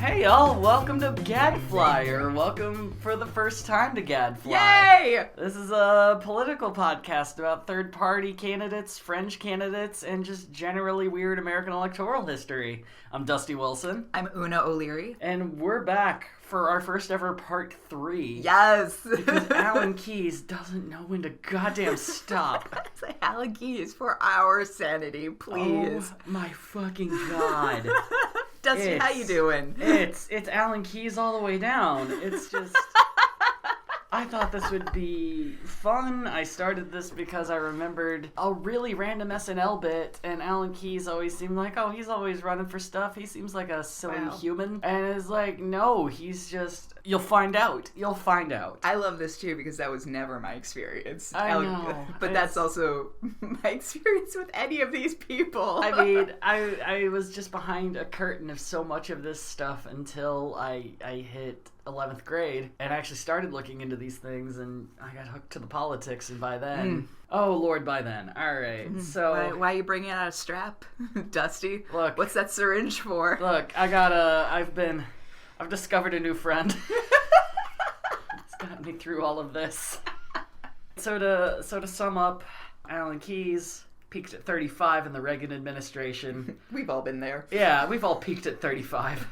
Hey y'all, welcome to Gadfly, or welcome for the first time to Gadfly. Yay! This is a political podcast about third-party candidates, fringe candidates, and just generally weird American electoral history. I'm Dusty Wilson. I'm Una O'Leary. And we're back for our first ever part 3. Yes! Because Alan Keyes doesn't know when to goddamn stop. Say Alan Keyes for our sanity, please. Oh my fucking god. Dusty, how you doing? It's Alan Keyes all the way down. It's just... I thought this would be fun. I started this because I remembered a really random SNL bit, and Alan Keyes always seemed like, oh, he's always running for stuff. He seems like a silly human. And it's like, no, he's just... You'll find out. You'll find out. I love this too because that was never my experience. I know. But that's also my experience with any of these people. I mean, I was just behind a curtain of so much of this stuff until I hit 11th grade and I actually started looking into these things, and I got hooked to the politics, and by then... Oh, Lord, by then. All right, so... Why are you bringing out a strap, Dusty? Look. What's that syringe for? Look, I've discovered a new friend. It's gotten me through all of this. So to sum up, Alan Keyes peaked at 35 in the Reagan administration. We've all been there. Yeah, we've all peaked at 35.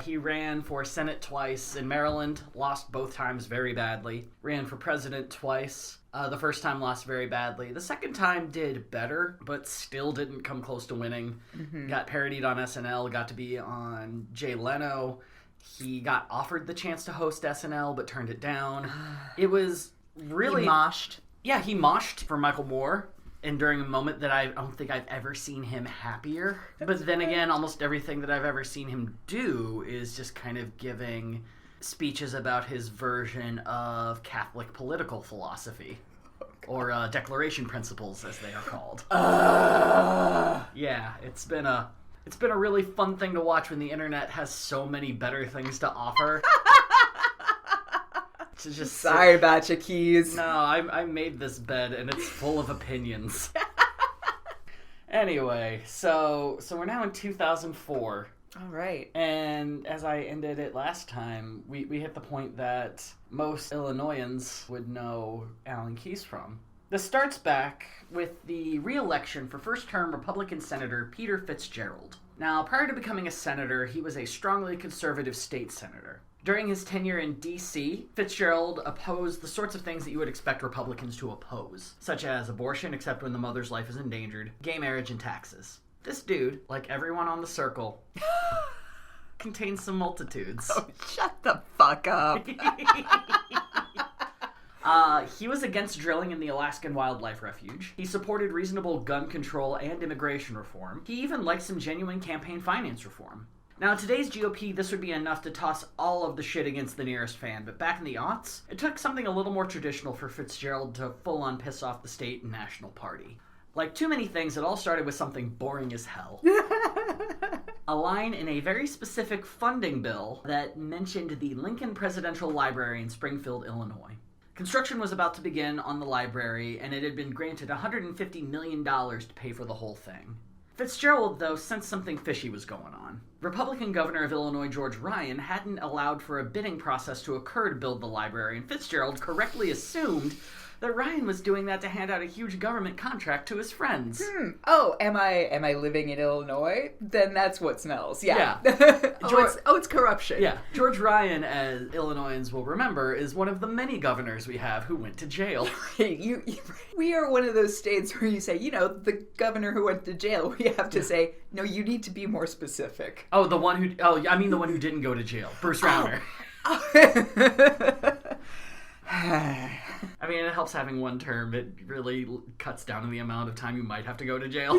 He ran for Senate twice in Maryland, lost both times very badly. Ran for president twice. The first time lost very badly. The second time did better, but still didn't come close to winning. Got parodied on SNL, got to be on Jay Leno. He got offered the chance to host SNL, but turned it down. It was really... He moshed. Yeah, he moshed for Michael Moore. And during a moment that I don't think I've ever seen him happier. But then again, almost everything that I've ever seen him do is just kind of giving speeches about his version of Catholic political philosophy. Or declaration principles, as they are called. Yeah, it's been a really fun thing to watch when the internet has so many better things to offer. Sorry about your Keys. No, I made this bed and it's full of opinions. Anyway, so we're now in 2004. All right. And as I ended it last time, we hit the point that most Illinoisans would know Alan Keyes from. This starts back with the re-election for first-term Republican Senator Peter Fitzgerald. Now, prior to becoming a senator, he was a strongly conservative state senator. During his tenure in D.C., Fitzgerald opposed the sorts of things that you would expect Republicans to oppose, such as abortion except when the mother's life is endangered, gay marriage, and taxes. This dude, like everyone on the circle, contains some multitudes. Oh, shut the fuck up. He was against drilling in the Alaskan Wildlife Refuge. He supported reasonable gun control and immigration reform. He even liked some genuine campaign finance reform. Now, today's GOP, this would be enough to toss all of the shit against the nearest fan, but back in the aughts, it took something a little more traditional for Fitzgerald to full-on piss off the state and national party. Like too many things, it all started with something boring as hell. A line in a very specific funding bill that mentioned the Lincoln Presidential Library in Springfield, Illinois. Construction was about to begin on the library, and it had been granted $150 million to pay for the whole thing. Fitzgerald, though, sensed something fishy was going on. Republican Governor of Illinois George Ryan hadn't allowed for a bidding process to occur to build the library, and Fitzgerald correctly assumed that Ryan was doing that to hand out a huge government contract to his friends. Oh, am I living in Illinois? Then that's what smells. Yeah. It's corruption. Yeah. George Ryan, as Illinoisans will remember, is one of the many governors we have who went to jail. We are one of those states where you say, the governor who went to jail. We have to say, no, you need to be more specific. Oh, the one who didn't go to jail. Bruce Rauner. I mean, it helps having one term. It really cuts down on the amount of time you might have to go to jail.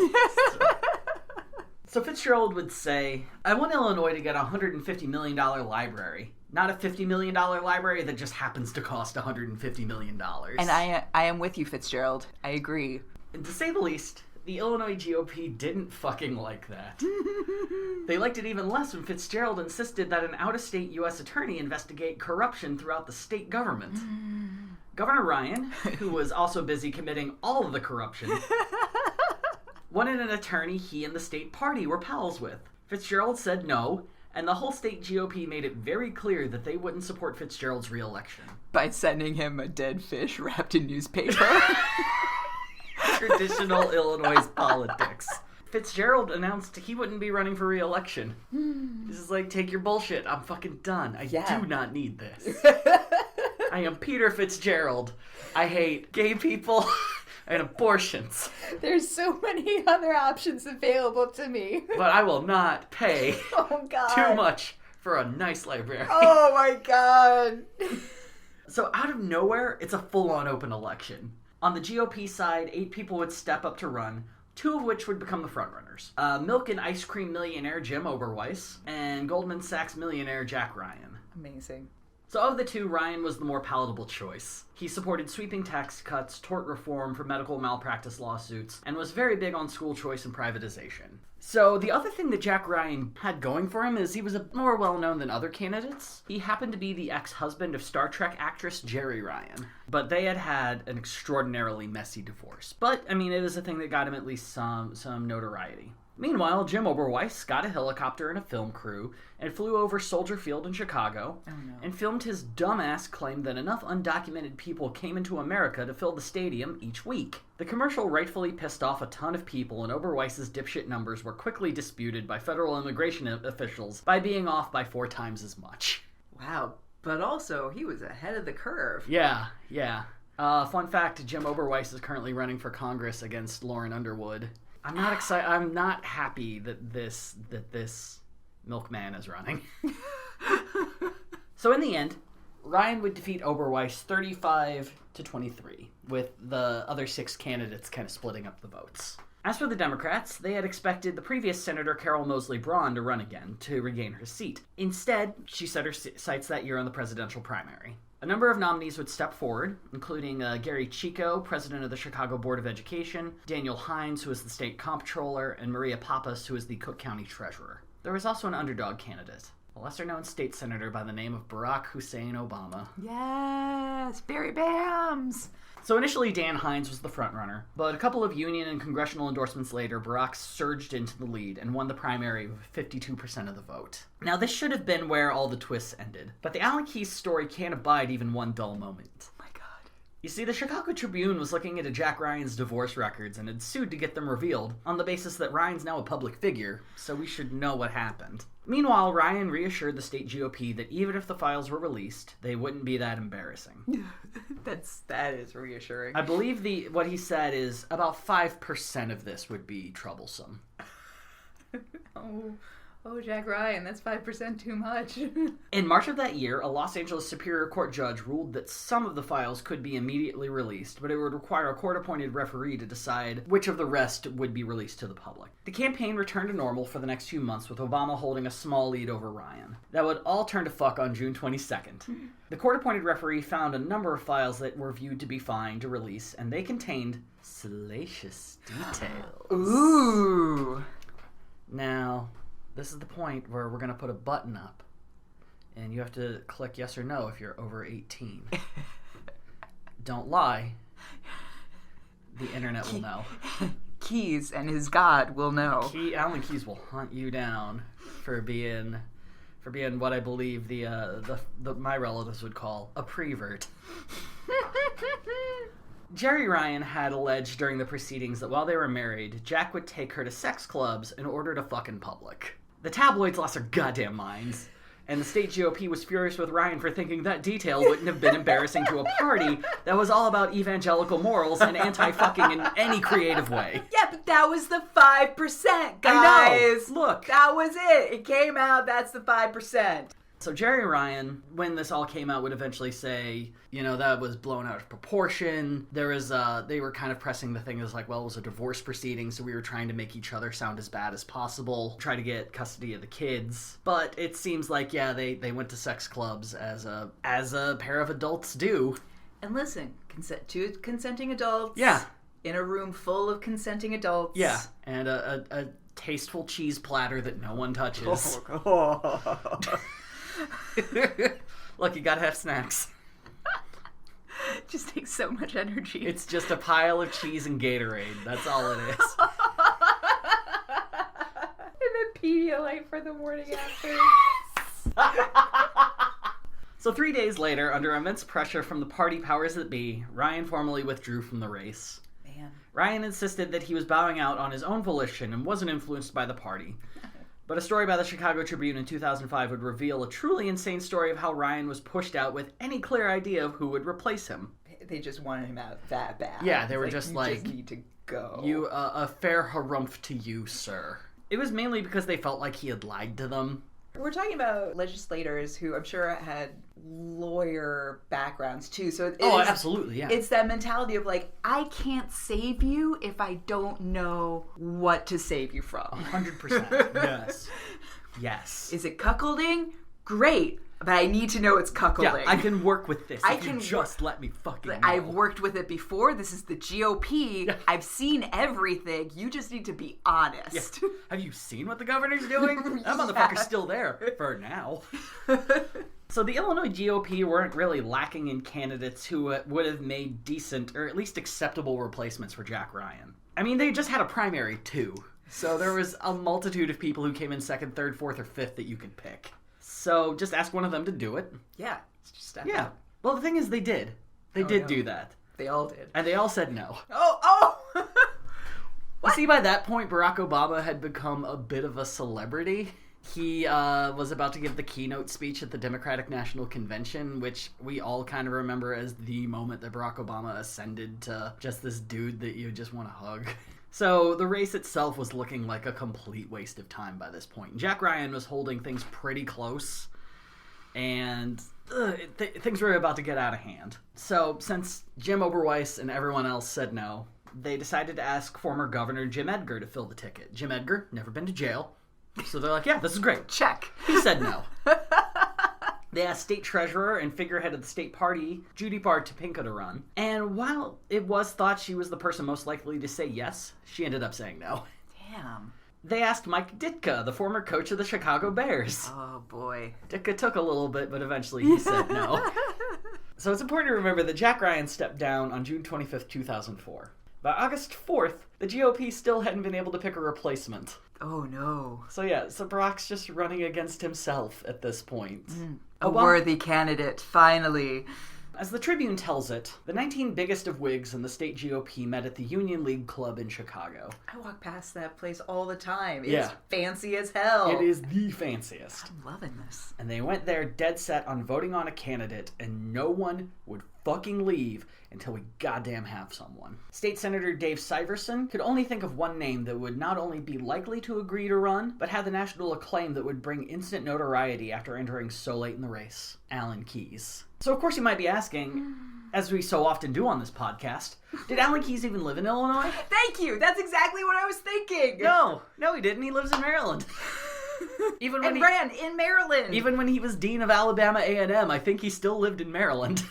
So Fitzgerald would say, I want Illinois to get a $150 million library, not a $50 million library that just happens to cost $150 million. And I am with you, Fitzgerald. I agree. And to say the least, the Illinois GOP didn't fucking like that. They liked it even less when Fitzgerald insisted that an out-of-state U.S. attorney investigate corruption throughout the state government. Governor Ryan, who was also busy committing all of the corruption, wanted an attorney he and the state party were pals with. Fitzgerald said no, And the whole state GOP made it very clear that they wouldn't support Fitzgerald's re-election. By sending him a dead fish wrapped in newspaper. Traditional Illinois politics. Fitzgerald announced he wouldn't be running for re-election. This is like, take your bullshit. I'm fucking done. I do not need this. I am Peter Fitzgerald. I hate gay people and abortions. There's so many other options available to me. But I will not pay too much for a nice library. Oh my god. So out of nowhere, it's a full-on open election. On the GOP side, 8 people would step up to run, 2 of which would become the frontrunners. Milk and ice cream millionaire Jim Oberweis, and Goldman Sachs millionaire Jack Ryan. Amazing. So of the 2, Ryan was the more palatable choice. He supported sweeping tax cuts, tort reform for medical malpractice lawsuits, and was very big on school choice and privatization. So the other thing that Jack Ryan had going for him is he was more well-known than other candidates. He happened to be the ex-husband of Star Trek actress Jeri Ryan. But they had an extraordinarily messy divorce. But, I mean, it was a thing that got him at least some notoriety. Meanwhile, Jim Oberweis got a helicopter and a film crew and flew over Soldier Field in Chicago and filmed his dumbass claim that enough undocumented people came into America to fill the stadium each week. The commercial rightfully pissed off a ton of people, and Oberweis's dipshit numbers were quickly disputed by federal immigration officials by being off by 4 times as much. Wow, but also he was ahead of the curve. Yeah. Fun fact, Jim Oberweis is currently running for Congress against Lauren Underwood. I'm not excited. I'm not happy that this milkman is running. So in the end, Ryan would defeat Oberweis 35-23, with the other 6 candidates kind of splitting up the votes. As for the Democrats, they had expected the previous Senator Carol Moseley Braun to run again to regain her seat. Instead, she set her sights that year on the presidential primary. A number of nominees would step forward, including Gary Chico, president of the Chicago Board of Education, Daniel Hines, who is the state comptroller, and Maria Pappas, who is the Cook County treasurer. There was also an underdog candidate, a lesser-known state senator by the name of Barack Hussein Obama. Yes, Barry Bams! So initially, Dan Hines was the frontrunner, but a couple of union and congressional endorsements later, Barack surged into the lead and won the primary with 52% of the vote. Now, this should have been where all the twists ended, but the Alan Keyes story can't abide even one dull moment. Oh my god. You see, the Chicago Tribune was looking into Jack Ryan's divorce records and had sued to get them revealed, on the basis that Ryan's now a public figure, so we should know what happened. Meanwhile, Ryan reassured the state GOP that even if the files were released, they wouldn't be that embarrassing. That is reassuring. I believe what he said is about 5% of this would be troublesome. Oh, Jack Ryan, that's 5% too much. In March of that year, a Los Angeles Superior Court judge ruled that some of the files could be immediately released, but it would require a court-appointed referee to decide which of the rest would be released to the public. The campaign returned to normal for the next few months, with Obama holding a small lead over Ryan. That would all turn to fuck on June 22nd. The court-appointed referee found a number of files that were viewed to be fine to release, and they contained salacious details. Ooh. Now, this is the point where we're going to put a button up, and you have to click yes or no if you're over 18. Don't lie. The internet will know. Keyes and his God will know. Alan Keyes will hunt you down for being what I believe the my relatives would call a prevert. Jeri Ryan had alleged during the proceedings that while they were married, Jack would take her to sex clubs in order to fuck in public. The tabloids lost their goddamn minds, and the state GOP was furious with Ryan for thinking that detail wouldn't have been embarrassing to a party that was all about evangelical morals and anti-fucking in any creative way. Yeah, but that was the 5%, guys. I know. Look. That was it. It came out, that's the 5%. So Jeri Ryan, when this all came out, would eventually say, that was blown out of proportion. There was, they were kind of pressing the thing as like, well, it was a divorce proceeding, so we were trying to make each other sound as bad as possible, try to get custody of the kids. But it seems like, they went to sex clubs as a pair of adults do. And listen, two consenting adults. Yeah. In a room full of consenting adults. Yeah, and a tasteful cheese platter that no one touches. Look, you gotta have snacks. It just takes so much energy. It's just a pile of cheese and Gatorade. That's all it is. And then Pedialyte for the morning after. So 3 days later, under immense pressure from the party powers that be, Ryan formally withdrew from the race. Man. Ryan insisted that he was bowing out on his own volition and wasn't influenced by the party. But a story by the Chicago Tribune in 2005 would reveal a truly insane story of how Ryan was pushed out with any clear idea of who would replace him. They just wanted him out that bad. Yeah, they were you just need to go. You, a fair harumph to you, sir. It was mainly because they felt like he had lied to them. We're talking about legislators who I'm sure had lawyer backgrounds too. So absolutely, yeah. It's that mentality of like, I can't save you if I don't know what to save you from. 100%. Yes. Yes. Is it cuckolding? Great. But I need to know it's cuckolding. Yeah, I can work with this if you just let me fucking know. I've worked with it before. This is the GOP. Yeah. I've seen everything. You just need to be honest. Yeah. Have you seen what the governor's doing? That motherfucker's still there. For now. So the Illinois GOP weren't really lacking in candidates who would have made decent, or at least acceptable replacements for Jack Ryan. I mean, they just had a primary, too. So there was a multitude of people who came in second, third, fourth, or fifth that you could pick. So just ask one of them to do it. Yeah. Just step up. Well, the thing is, they did. They did do that. They all did. And they all said no. Oh! You see, by that point, Barack Obama had become a bit of a celebrity. He was about to give the keynote speech at the Democratic National Convention, which we all kind of remember as the moment that Barack Obama ascended to just this dude that you just want to hug. So the race itself was looking like a complete waste of time by this point. Jack Ryan was holding things pretty close, and things were about to get out of hand. So since Jim Oberweis and everyone else said no, they decided to ask former Governor Jim Edgar to fill the ticket. Jim Edgar, never been to jail. So they're like, yeah, this is great. Check. He said no. They asked state treasurer and figurehead of the state party, Judy Bar Topinka, to run. And while it was thought she was the person most likely to say yes, she ended up saying no. Damn. They asked Mike Ditka, the former coach of the Chicago Bears. Oh, boy. Ditka took a little bit, but eventually he said no. So it's important to remember that Jack Ryan stepped down on June 25th, 2004. By August 4th, the GOP still hadn't been able to pick a replacement. Oh, no. So Barack's just running against himself at this point. A worthy candidate, finally. As the Tribune tells it, the 19 biggest of Whigs in the state GOP met at the Union League Club in Chicago. I walk past that place all the time. It's fancy as hell. It is the fanciest. I'm loving this. And they went there dead set on voting on a candidate, and no one would fucking leave until we goddamn have someone. State Senator Dave Syverson could only think of one name that would not only be likely to agree to run, but had the national acclaim that would bring instant notoriety after entering so late in the race. Alan Keyes. So of course you might be asking, as we so often do on this podcast, did Alan Keyes even live in Illinois? Thank you! That's exactly what I was thinking! No he didn't. He lives in Maryland. Ran in Maryland! Even when he was dean of Alabama A&M, I think he still lived in Maryland.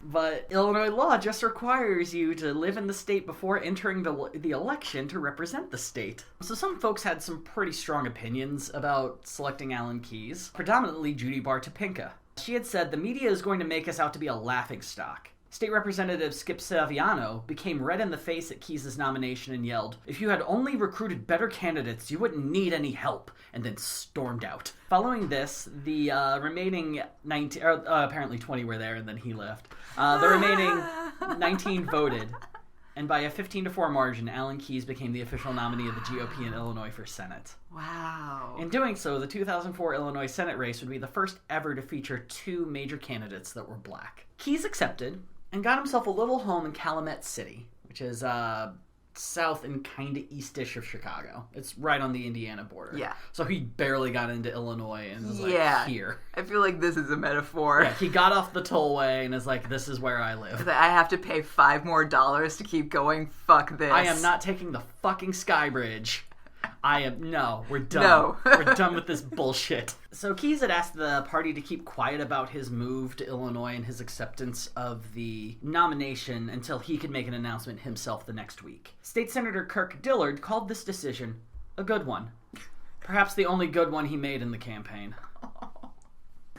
But Illinois law just requires you to live in the state before entering the election to represent the state. So some folks had some pretty strong opinions about selecting Alan Keyes, predominantly Judy Bar Topinka. She had said, the media is going to make us out to be a laughingstock. State Representative Skip Saviano became red in the face at Keyes' nomination and yelled, if you had only recruited better candidates, you wouldn't need any help, and then stormed out. Following this, the remaining 19, apparently 20 were there, and then he left. The remaining 19 voted, and by a 15-4 margin, Alan Keyes became the official nominee of the GOP in Illinois for Senate. Wow. In doing so, the 2004 Illinois Senate race would be the first ever to feature two major candidates that were black. Keyes accepted, and got himself a little home in Calumet City, which is south and kind of east-ish of Chicago. It's right on the Indiana border. Yeah. So he barely got into Illinois and was like, here. I feel like this is a metaphor. Yeah, he got off the tollway and is like, this is where I live. I have to pay $5 more to keep going. Fuck this. I am not taking the fucking Sky Bridge. We're done. No. We're done with this bullshit. So Keyes had asked the party to keep quiet about his move to Illinois and his acceptance of the nomination until he could make an announcement himself the next week. State Senator Kirk Dillard called this decision a good one. Perhaps the only good one he made in the campaign.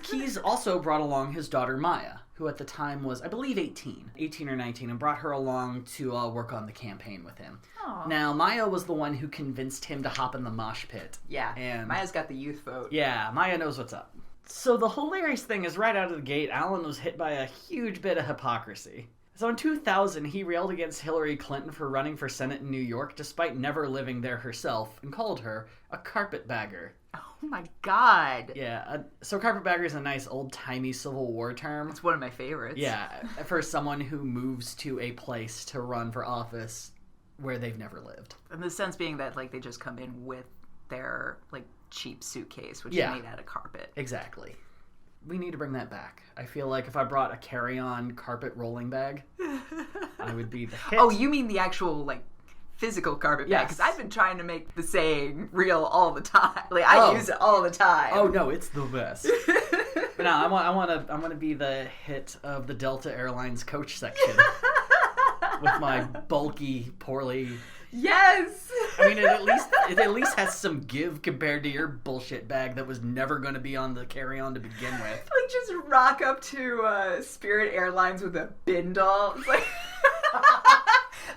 Keyes also brought along his daughter Maya, who who at the time was, I believe, 18 or 19, and brought her along to work on the campaign with him. Aww. Now, Maya was the one who convinced him to hop in the mosh pit. Yeah, and Maya's got the youth vote. Yeah, Maya knows what's up. So the hilarious thing is, right out of the gate, Alan was hit by a huge bit of hypocrisy. So in 2000, he railed against Hillary Clinton for running for Senate in New York despite never living there herself, and called her a carpetbagger. Oh my god. Yeah, so carpetbagger is a nice old-timey Civil War term. It's one of my favorites. Yeah, for someone who moves to a place to run for office where they've never lived. And the sense being that, like, they just come in with their, like, cheap suitcase, which Yeah. is made out of carpet. Exactly. We need to bring that back. I feel like if I brought a carry-on carpet rolling bag, I would be the hit. Oh, you mean the actual, like, physical carpet bag? Yes. Because I've been trying to make the saying real all the time. Like, I use it all the time. Oh no, it's the best. But no, I want to be the hit of the Delta Airlines coach section with my bulky, poorly. Yes. I mean, it at least has some give compared to your bullshit bag that was never going to be on the carry-on to begin with. Like, just rock up to Spirit Airlines with a bindle. It's like,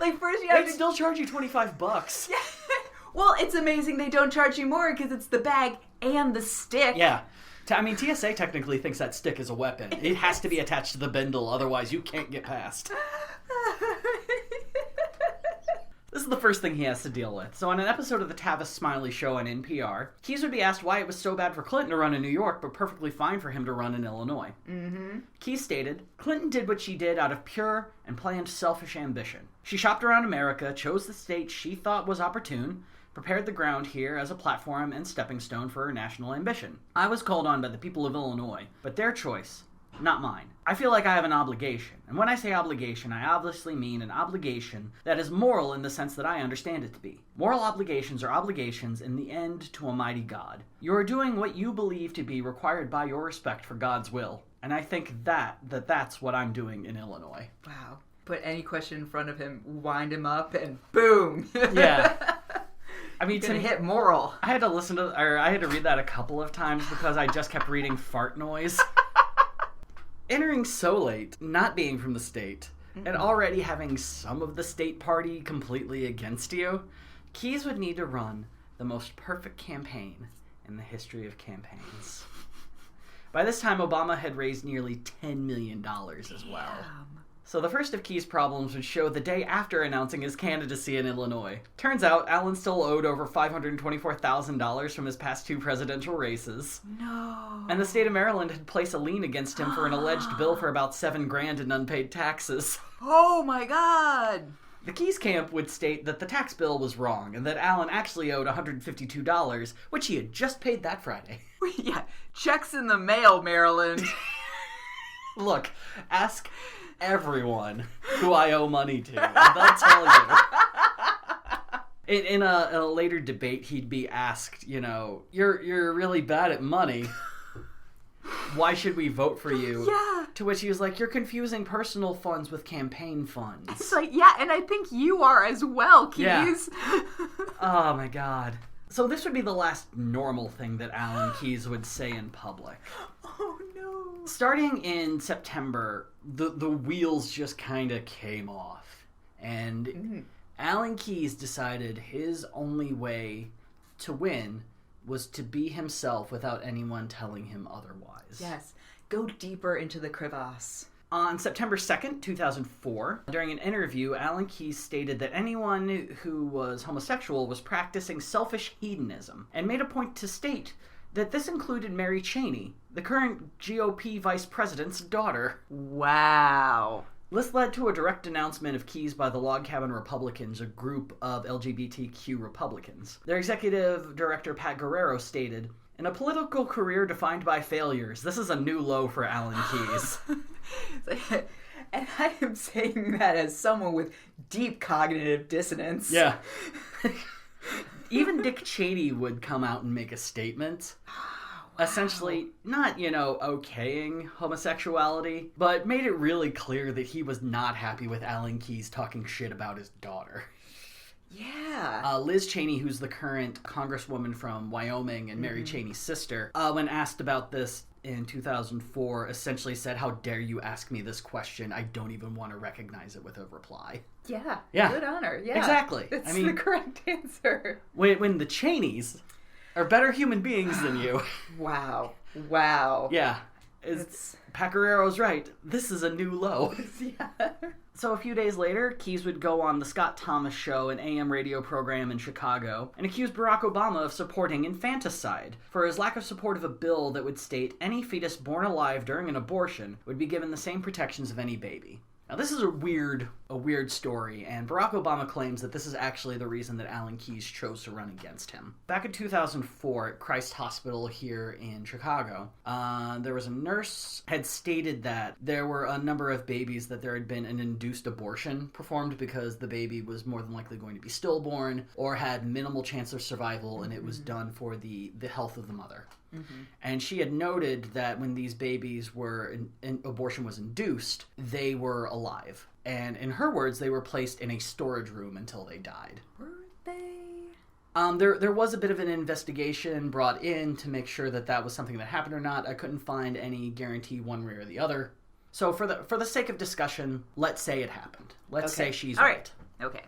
like first you have They'd to still charge you $25. Yeah. Well, it's amazing they don't charge you more because it's the bag and the stick. Yeah. I mean, TSA technically thinks that stick is a weapon. It has to be attached to the bindle, otherwise you can't get past. This is the first thing he has to deal with. So on an episode of the Tavis Smiley Show on NPR, Keyes would be asked why it was so bad for Clinton to run in New York, but perfectly fine for him to run in Illinois. Mm-hmm. Keyes stated, Clinton did what she did out of pure and planned selfish ambition. She shopped around America, chose the state she thought was opportune, prepared the ground here as a platform and stepping stone for her national ambition. I was called on by the people of Illinois, but their choice, not mine. I feel like I have an obligation, and when I say obligation, I obviously mean an obligation that is moral in the sense that I understand it to be. Moral obligations are obligations in the end to a mighty God. You are doing what you believe to be required by your respect for God's will, and I think that's what I'm doing in Illinois. Wow. Put any question in front of him, wind him up, and boom. Yeah. I mean, Gonna hit moral. I had to read that a couple of times because I just kept reading fart noise. Entering so late, not being from the state, and already having some of the state party completely against you, Keyes would need to run the most perfect campaign in the history of campaigns. By this time, Obama had raised nearly $10 million as well. So the first of Keyes' problems would show the day after announcing his candidacy in Illinois. Turns out, Alan still owed over $524,000 from his past two presidential races. No. And the state of Maryland had placed a lien against him for an alleged bill for about $7,000 in unpaid taxes. Oh my god. The Keyes camp would state that the tax bill was wrong and that Alan actually owed $152, which he had just paid that Friday. Yeah, checks in the mail, Maryland. Look, ask everyone who I owe money to, and they'll tell you. In a later debate, he'd be asked, you're really bad at money. Why should we vote for you? Yeah. To which he was like, you're confusing personal funds with campaign funds. It's like, yeah, and I think you are as well, Keyes. Yeah. Oh my god. So this would be the last normal thing that Alan Keyes would say in public. Oh no. Starting in September, the wheels just kind of came off. And Alan Keyes decided his only way to win was to be himself without anyone telling him otherwise. Yes. Go deeper into the crevasse. On September 2nd, 2004, during an interview, Alan Keyes stated that anyone who was homosexual was practicing selfish hedonism, and made a point to state that this included Mary Cheney, the current GOP vice president's daughter. Wow. This led to a direct announcement of Keyes by the Log Cabin Republicans, a group of LGBTQ Republicans. Their executive director, Pat Guerrero, stated, "In a political career defined by failures, this is a new low for Alan Keyes." And I am saying that as someone with deep cognitive dissonance. Yeah. Even Dick Cheney would come out and make a statement. Wow. Essentially, not, okaying homosexuality, but made it really clear that he was not happy with Alan Keyes talking shit about his daughter. Yeah. Liz Cheney, who's the current congresswoman from Wyoming and Mary Cheney's sister, when asked about this in 2004, essentially said, "How dare you ask me this question? I don't even want to recognize it with a reply." Yeah. Yeah. Good honor. Yeah. Exactly. That's the correct answer. When the Cheneys are better human beings than you. Wow. Yeah. Pecorino's right. This is a new low. Yeah. So a few days later, Keyes would go on the Scott Thomas Show, an AM radio program in Chicago, and accuse Barack Obama of supporting infanticide for his lack of support of a bill that would state any fetus born alive during an abortion would be given the same protections of any baby. Now, this is a weird story, and Barack Obama claims that this is actually the reason that Alan Keyes chose to run against him. Back in 2004 at Christ Hospital here in Chicago, there was a nurse had stated that there were a number of babies that there had been an induced abortion performed because the baby was more than likely going to be stillborn or had minimal chance of survival, and it was done for the health of the mother. And she had noted that when these babies were abortion was induced, they were alive. And in her words, they were placed in a storage room until they died. Were they? There was a bit of an investigation brought in to make sure that was something that happened or not. I couldn't find any guarantee one way or the other. So for the sake of discussion, let's say it happened. Let's say she's right. Okay.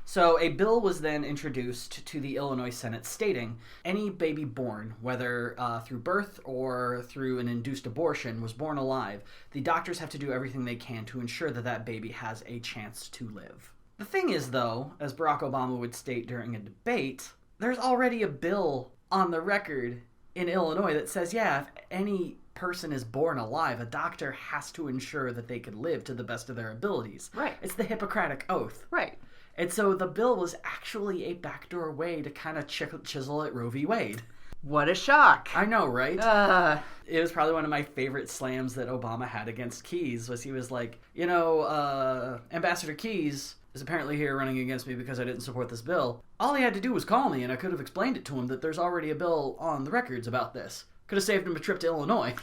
So a bill was then introduced to the Illinois Senate stating any baby born, whether through birth or through an induced abortion, was born alive, the doctors have to do everything they can to ensure that that baby has a chance to live. The thing is, though, as Barack Obama would state during a debate, there's already a bill on the record in Illinois that says, yeah, if any person is born alive, a doctor has to ensure that they could live to the best of their abilities. Right. It's the Hippocratic Oath. Right. And so the bill was actually a backdoor way to kind of chisel at Roe v. Wade. What a shock. I know, right? It was probably one of my favorite slams that Obama had against Keyes, was he was like, Ambassador Keyes is apparently here running against me because I didn't support this bill. All he had to do was call me, and I could have explained it to him that there's already a bill on the records about this. Could have saved him a trip to Illinois.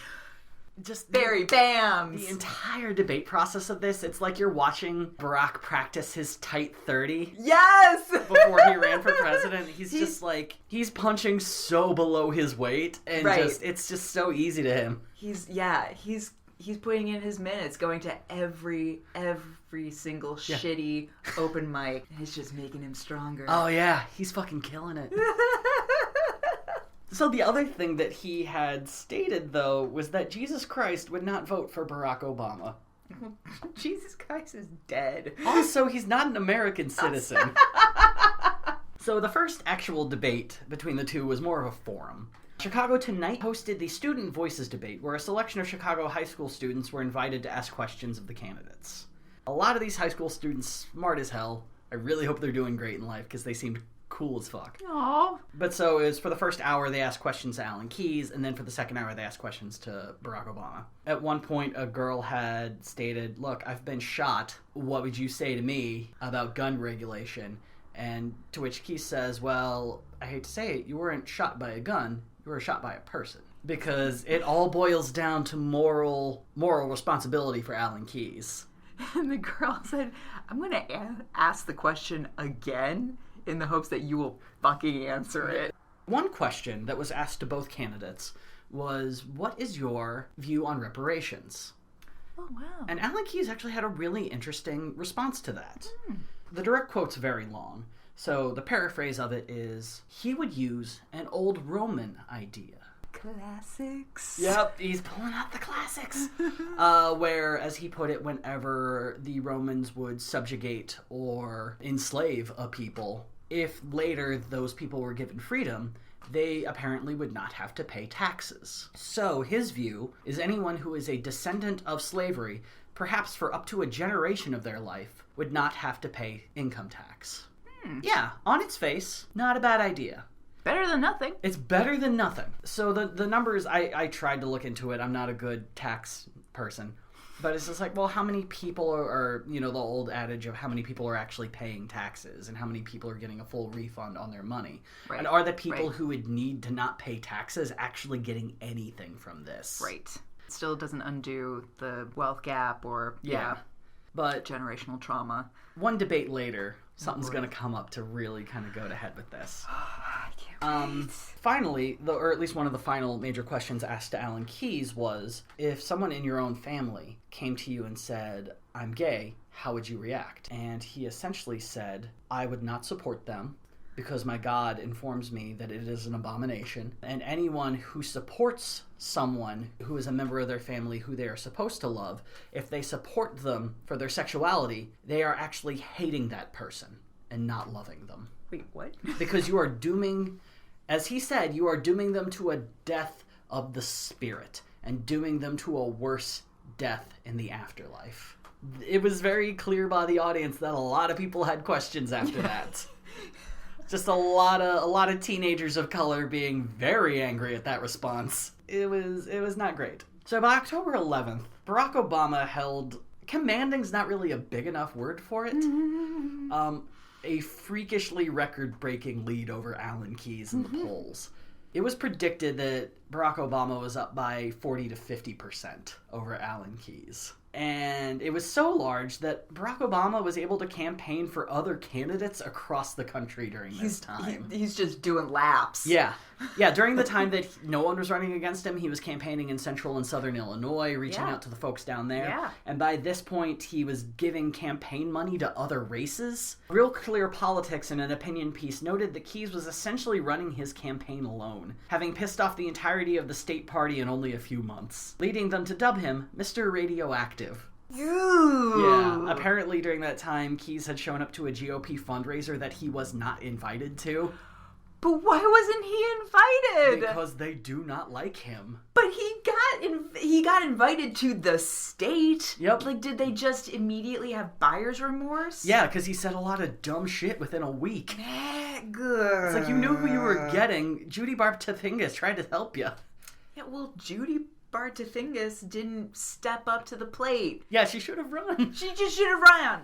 Just Barry Bams! The entire debate process of this, it's like you're watching Barack practice his tight 30. Yes! Before he ran for president. He's just like, he's punching so below his weight, and it's just so easy to him. He's putting in his minutes, going to every single shitty open mic. It's just making him stronger. Oh yeah, he's fucking killing it. So the other thing that he had stated, though, was that Jesus Christ would not vote for Barack Obama. Jesus Christ is dead. Also, he's not an American citizen. So the first actual debate between the two was more of a forum. Chicago Tonight hosted the Student Voices debate, where a selection of Chicago high school students were invited to ask questions of the candidates. A lot of these high school students, smart as hell. I really hope they're doing great in life, because they seemed cool as fuck. Aww. But so it was for the first hour they asked questions to Alan Keyes, and then for the second hour they asked questions to Barack Obama. At one point a girl had stated, "Look, I've been shot. What would you say to me about gun regulation?" And to which Keyes says, "Well, I hate to say it, you weren't shot by a gun, you were shot by a person." Because it all boils down to moral responsibility for Alan Keyes. And the girl said, "I'm going to ask the question again in the hopes that you will fucking answer it." One question that was asked to both candidates was, what is your view on reparations? Oh, wow. And Alan Keyes actually had a really interesting response to that. The direct quote's very long, so the paraphrase of it is, he would use an old Roman idea. Classics. Yep, he's pulling out the classics. Where, as he put it, whenever the Romans would subjugate or enslave a people, if later those people were given freedom, they apparently would not have to pay taxes. So his view is anyone who is a descendant of slavery, perhaps for up to a generation of their life, would not have to pay income tax. Yeah, on its face, not a bad idea. Better than nothing. It's better than nothing. So the numbers, I tried to look into it. I'm not a good tax person. But it's just like, well, how many people are the old adage of how many people are actually paying taxes and how many people are getting a full refund on their money? Right. And are the people who would need to not pay taxes actually getting anything from this? Right. Still doesn't undo the wealth gap or, But generational trauma. One debate later, something's going to come up to really kind of go to head with this. I can't wait. Finally, or at least one of the final major questions asked to Alan Keyes was, if someone in your own family came to you and said, I'm gay, how would you react? And he essentially said, I would not support them, because my God informs me that it is an abomination, and anyone who supports someone who is a member of their family who they are supposed to love, if they support them for their sexuality, they are actually hating that person and not loving them. Wait, what? Because you are dooming, as he said, you are dooming them to a death of the spirit and dooming them to a worse death in the afterlife. It was very clear by the audience that a lot of people had questions after that. Just a lot of teenagers of color being very angry at that response. It was not great. So by October 11th, Barack Obama held, commanding's not really a big enough word for it, a freakishly record-breaking lead over Alan Keyes in the polls. It was predicted that Barack Obama was up by 40 to 50% over Alan Keyes. And it was so large that Barack Obama was able to campaign for other candidates across the country during this time. He's just doing laps. Yeah. Yeah, during the time that no one was running against him, he was campaigning in central and southern Illinois, reaching out to the folks down there. Yeah. And by this point, he was giving campaign money to other races. Real Clear Politics, in an opinion piece, noted that Keyes was essentially running his campaign alone, having pissed off the entirety of the state party in only a few months, leading them to dub him Mr. Radioactive. Ooh. Yeah, apparently during that time, Keyes had shown up to a GOP fundraiser that he was not invited to. But why wasn't he invited? Because they do not like him. But he got invited to the state. Yep. Like, did they just immediately have buyer's remorse? Yeah, because he said a lot of dumb shit within a week. Good. It's like you knew who you were getting. Judy Bartothingus tried to help you. Yeah, well, Judy Bartothingus didn't step up to the plate. Yeah, she should have run. She just should have run.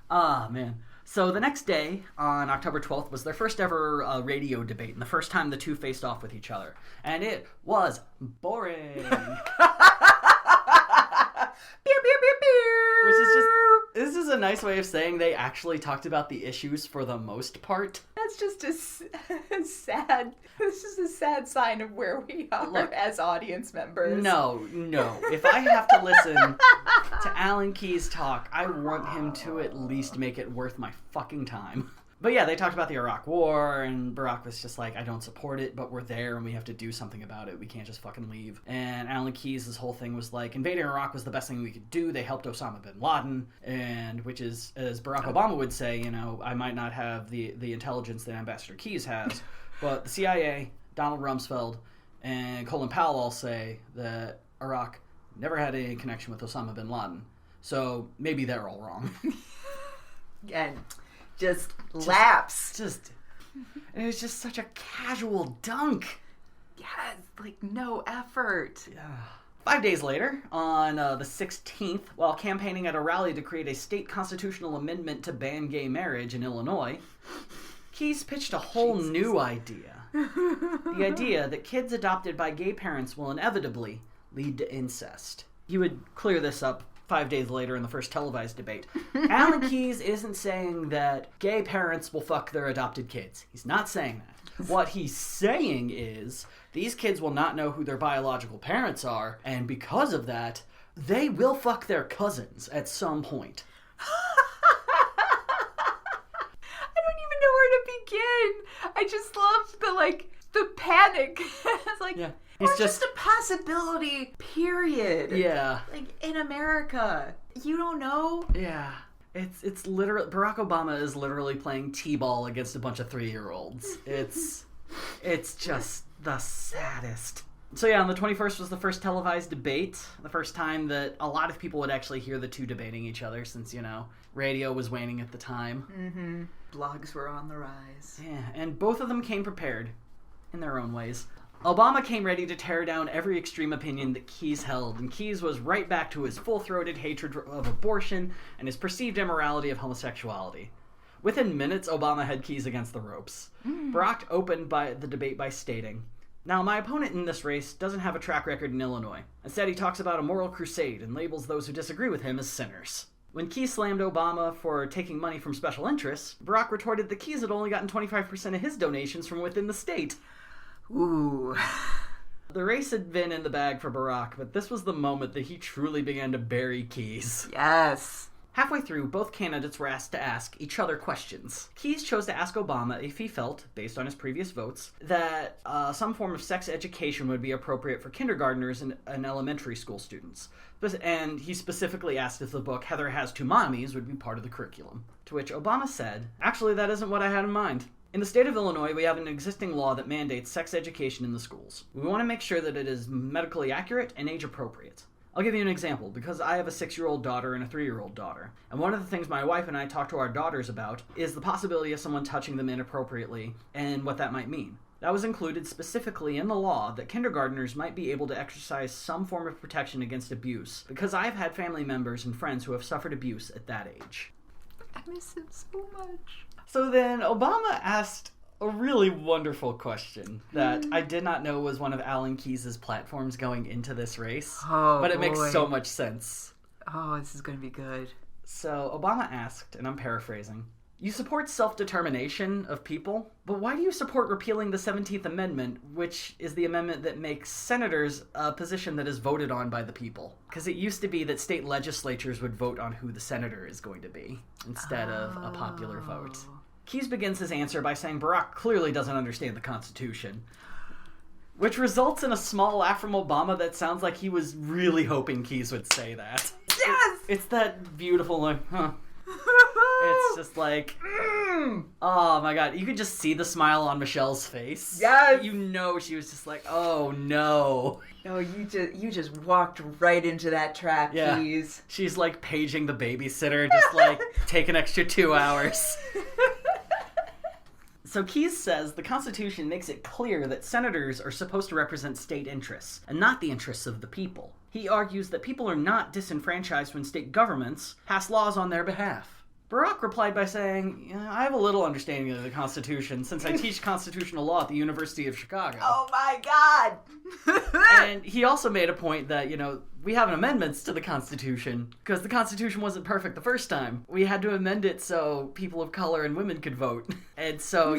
Ah, man. So the next day, on October 12th, was their first ever radio debate, and the first time the two faced off with each other. And it was boring. Beer, beer, beer, beer. Which is just, this is a nice way of saying they actually talked about the issues for the most part. That's just a sad, this is a sad sign of where we are as audience members. No. If I have to listen to Alan Keyes talk, I want him to at least make it worth my fucking time. But yeah, they talked about the Iraq War, and Barack was just like, I don't support it, but we're there, and we have to do something about it. We can't just fucking leave. And Alan Keyes' whole thing was like, invading Iraq was the best thing we could do. They helped Osama bin Laden, and which is, as Barack Obama would say, you know, I might not have the intelligence that Ambassador Keyes has, but the CIA, Donald Rumsfeld, and Colin Powell all say that Iraq never had any connection with Osama bin Laden. So maybe they're all wrong. And just laps. And it was just such a casual dunk. Yeah, like no effort. Yeah. 5 days later, on the 16th, while campaigning at a rally to create a state constitutional amendment to ban gay marriage in Illinois, Keyes pitched a whole new idea. The idea that kids adopted by gay parents will inevitably lead to incest. He would clear this up 5 days later in the first televised debate. Alan Keyes isn't saying that gay parents will fuck their adopted kids. He's not saying that. What he's saying is these kids will not know who their biological parents are, and because of that, they will fuck their cousins at some point. I don't even know where to begin. I just love the panic. It's like, yeah. It's just a possibility, period. Yeah. Like, in America. You don't know? Yeah. It's literally, Barack Obama is literally playing t-ball against a bunch of 3-year-olds. It's just the saddest. So yeah, on the 21st was the first televised debate. The first time that a lot of people would actually hear the two debating each other since, you know, radio was waning at the time. Mm-hmm. Blogs were on the rise. Yeah, and both of them came prepared in their own ways. Obama came ready to tear down every extreme opinion that Keyes held, and Keyes was right back to his full-throated hatred of abortion and his perceived immorality of homosexuality. Within minutes, Obama had Keyes against the ropes. Barack opened the debate by stating, "Now, my opponent in this race doesn't have a track record in Illinois. Instead, he talks about a moral crusade and labels those who disagree with him as sinners." When Keyes slammed Obama for taking money from special interests, Barack retorted that Keyes had only gotten 25% of his donations from within the state. Ooh. The race had been in the bag for Barack, but this was the moment that he truly began to bury Keyes. Yes. Halfway through, both candidates were asked to ask each other questions. Keyes chose to ask Obama if he felt, based on his previous votes, that some form of sex education would be appropriate for kindergartners and elementary school students. And he specifically asked if the book Heather Has Two Mommies would be part of the curriculum. To which Obama said, "Actually, that isn't what I had in mind. In the state of Illinois, we have an existing law that mandates sex education in the schools. We want to make sure that it is medically accurate and age-appropriate. I'll give you an example, because I have a 6-year-old daughter and a 3-year-old daughter. And one of the things my wife and I talk to our daughters about is the possibility of someone touching them inappropriately and what that might mean. That was included specifically in the law that kindergartners might be able to exercise some form of protection against abuse, because I've had family members and friends who have suffered abuse at that age." I miss him so much. So then Obama asked a really wonderful question that I did not know was one of Alan Keyes' platforms going into this race. Oh, but it makes boy. so much sense. Oh, this is going to be good. So Obama asked, and I'm paraphrasing, "You support self-determination of people, but why do you support repealing the 17th Amendment, which is the amendment that makes senators a position that is voted on by the people? Because it used to be that state legislatures would vote on who the senator is going to be, instead of a popular vote." Keyes begins his answer by saying Barack clearly doesn't understand the Constitution, which results in a small laugh from Obama that sounds like he was really hoping Keyes would say that. Yes! It's that beautiful, like, huh. It's just like, oh my god, you could just see the smile on Michelle's face. Yes! You know she was just like, oh no. No, you just walked right into that trap, Yeah. Keyes. She's like paging the babysitter, just like, take an extra 2 hours. So Keyes says the Constitution makes it clear that senators are supposed to represent state interests, and not the interests of the people. He argues that people are not disenfranchised when state governments pass laws on their behalf. Barack replied by saying, "I have a little understanding of the Constitution since I teach constitutional law at the University of Chicago." Oh my god! And he also made a point that, we have amendments to the Constitution because the Constitution wasn't perfect the first time. We had to amend it so people of color and women could vote. And so,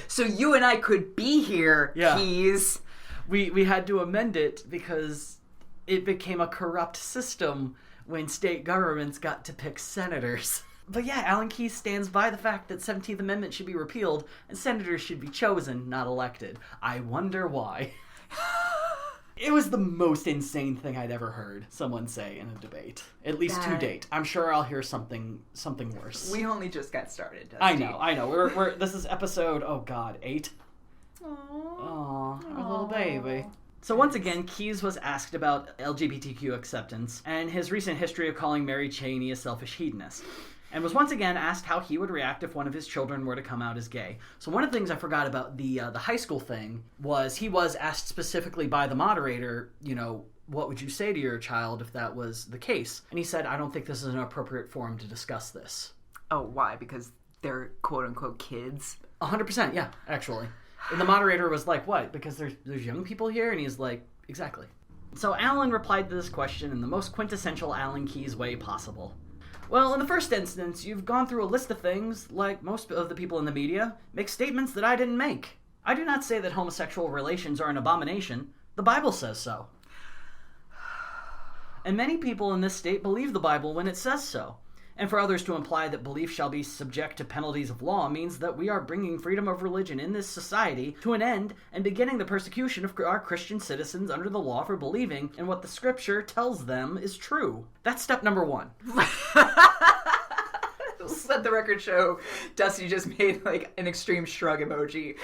so you and I could be here, Keyes. We had to amend it because it became a corrupt system when state governments got to pick senators. But yeah, Alan Keyes stands by the fact that 17th Amendment should be repealed and senators should be chosen, not elected. I wonder why. It was the most insane thing I'd ever heard someone say in a debate. At least to date. I'm sure I'll hear something worse. We only just got started, Dusty. I know. We're this is episode, 8. Aww, our little baby. So once again, Keyes was asked about LGBTQ acceptance and his recent history of calling Mary Cheney a selfish hedonist, and was once again asked how he would react if one of his children were to come out as gay. So one of the things I forgot about the high school thing was he was asked specifically by the moderator, what would you say to your child if that was the case? And he said, "I don't think this is an appropriate forum to discuss this." Oh, why? Because they're quote-unquote kids? 100%, yeah, actually. And the moderator was like, "What? Because there's young people here?" And he's like, "Exactly." So Alan replied to this question in the most quintessential Alan Keyes way possible. "Well, in the first instance, you've gone through a list of things, like most of the people in the media, make statements that I didn't make. I do not say that homosexual relations are an abomination. The Bible says so. And many people in this state believe the Bible when it says so. And for others to imply that belief shall be subject to penalties of law means that we are bringing freedom of religion in this society to an end and beginning the persecution of our Christian citizens under the law for believing in what the scripture tells them is true. That's step number 1. Let the record show Dusty just made like an extreme shrug emoji.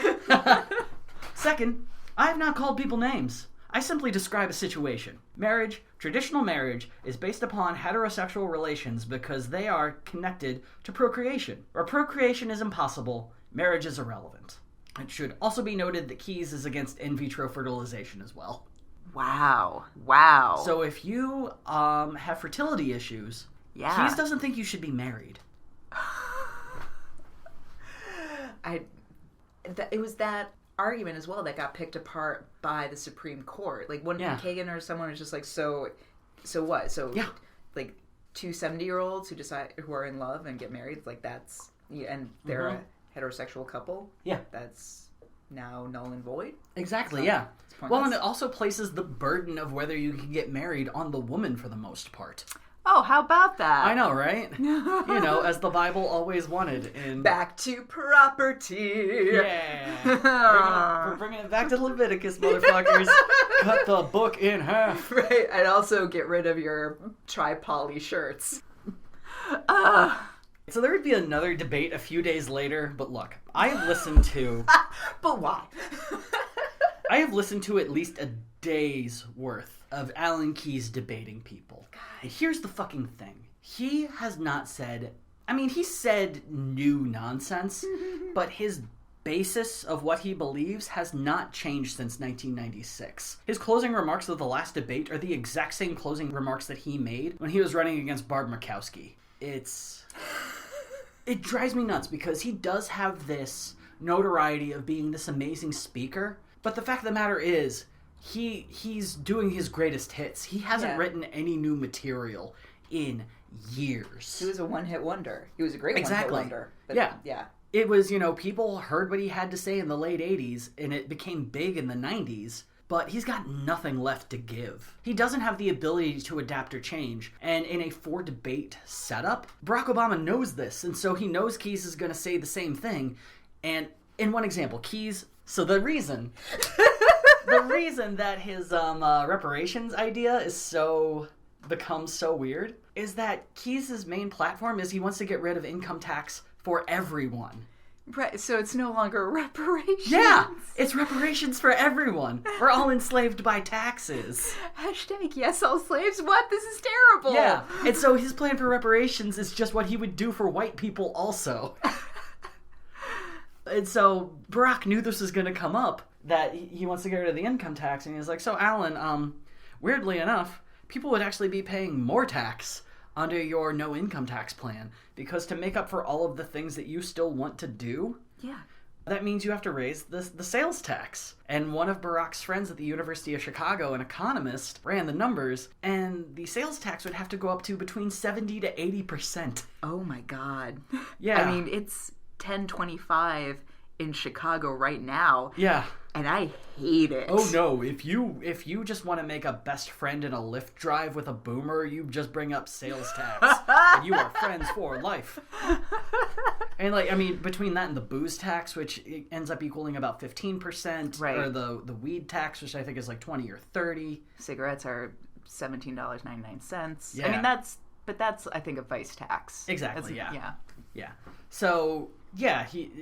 Second, I have not called people names. I simply describe a situation. Marriage, traditional marriage, is based upon heterosexual relations because they are connected to procreation. Where procreation is impossible, marriage is irrelevant. It should also be noted that Keyes is against in vitro fertilization as well. Wow. So if you have fertility issues, Keyes doesn't think you should be married. It was that argument as well that got picked apart by the Supreme Court. Like when Kagan or someone was just like, so what? So yeah. like two 70-year-olds who are in love and get married, like that's, and they're a heterosexual couple. Yeah. That's now null and void. Exactly, So, yeah. it's pointless. Well, and it also places the burden of whether you can get married on the woman for the most part. Oh, how about that? I know, right? You know, as the Bible always wanted in... Back to property. Yeah. We're bringing it back to Leviticus, motherfuckers. Cut the book in half. Right, and also get rid of your tri-poly shirts. So there would be another debate a few days later, but look, I have listened to... But why? I have listened to at least a day's worth of Alan Keyes debating people. And here's the fucking thing. He has not said... I mean, he said new nonsense, but his basis of what he believes has not changed since 1996. His closing remarks of the last debate are the exact same closing remarks that he made when he was running against Barb Makowski. It drives me nuts because he does have this notoriety of being this amazing speaker, but the fact of the matter is, he's doing his greatest hits. He hasn't written any new material in years. He was a one-hit wonder. He was a great one-hit wonder. But yeah. It was, people heard what he had to say in the late 80s, and it became big in the 90s, but he's got nothing left to give. He doesn't have the ability to adapt or change, and in a 4-debate setup, Barack Obama knows this, and so he knows Keyes is going to say the same thing, and in one example, Keyes... So the reason that his reparations idea becomes so weird is that Keyes' main platform is he wants to get rid of income tax for everyone. Right, so it's no longer reparations. Yeah, it's reparations for everyone. We're all enslaved by taxes. Hashtag yes, all slaves. What? This is terrible. Yeah, and so his plan for reparations is just what he would do for white people also. And so Barack knew this was going to come up, that he wants to get rid of the income tax, and he was like, so Alan, weirdly enough, people would actually be paying more tax under your no income tax plan, because to make up for all of the things that you still want to do, that means you have to raise the sales tax. And one of Barack's friends at the University of Chicago, an economist, ran the numbers, and the sales tax would have to go up to between 70 to 80%. Oh my God. Yeah. I mean, it's 10:25 in Chicago right now. Yeah. And I hate it. Oh no, if you just want to make a best friend in a Lyft drive with a boomer, you just bring up sales tax. And you are friends for life. And between that and the booze tax, which ends up equaling about 15%, right. Or the weed tax, which I think is like 20 or 30. Cigarettes are $17.99. Yeah. I mean, that's I think a vice tax. Exactly, Yeah. So,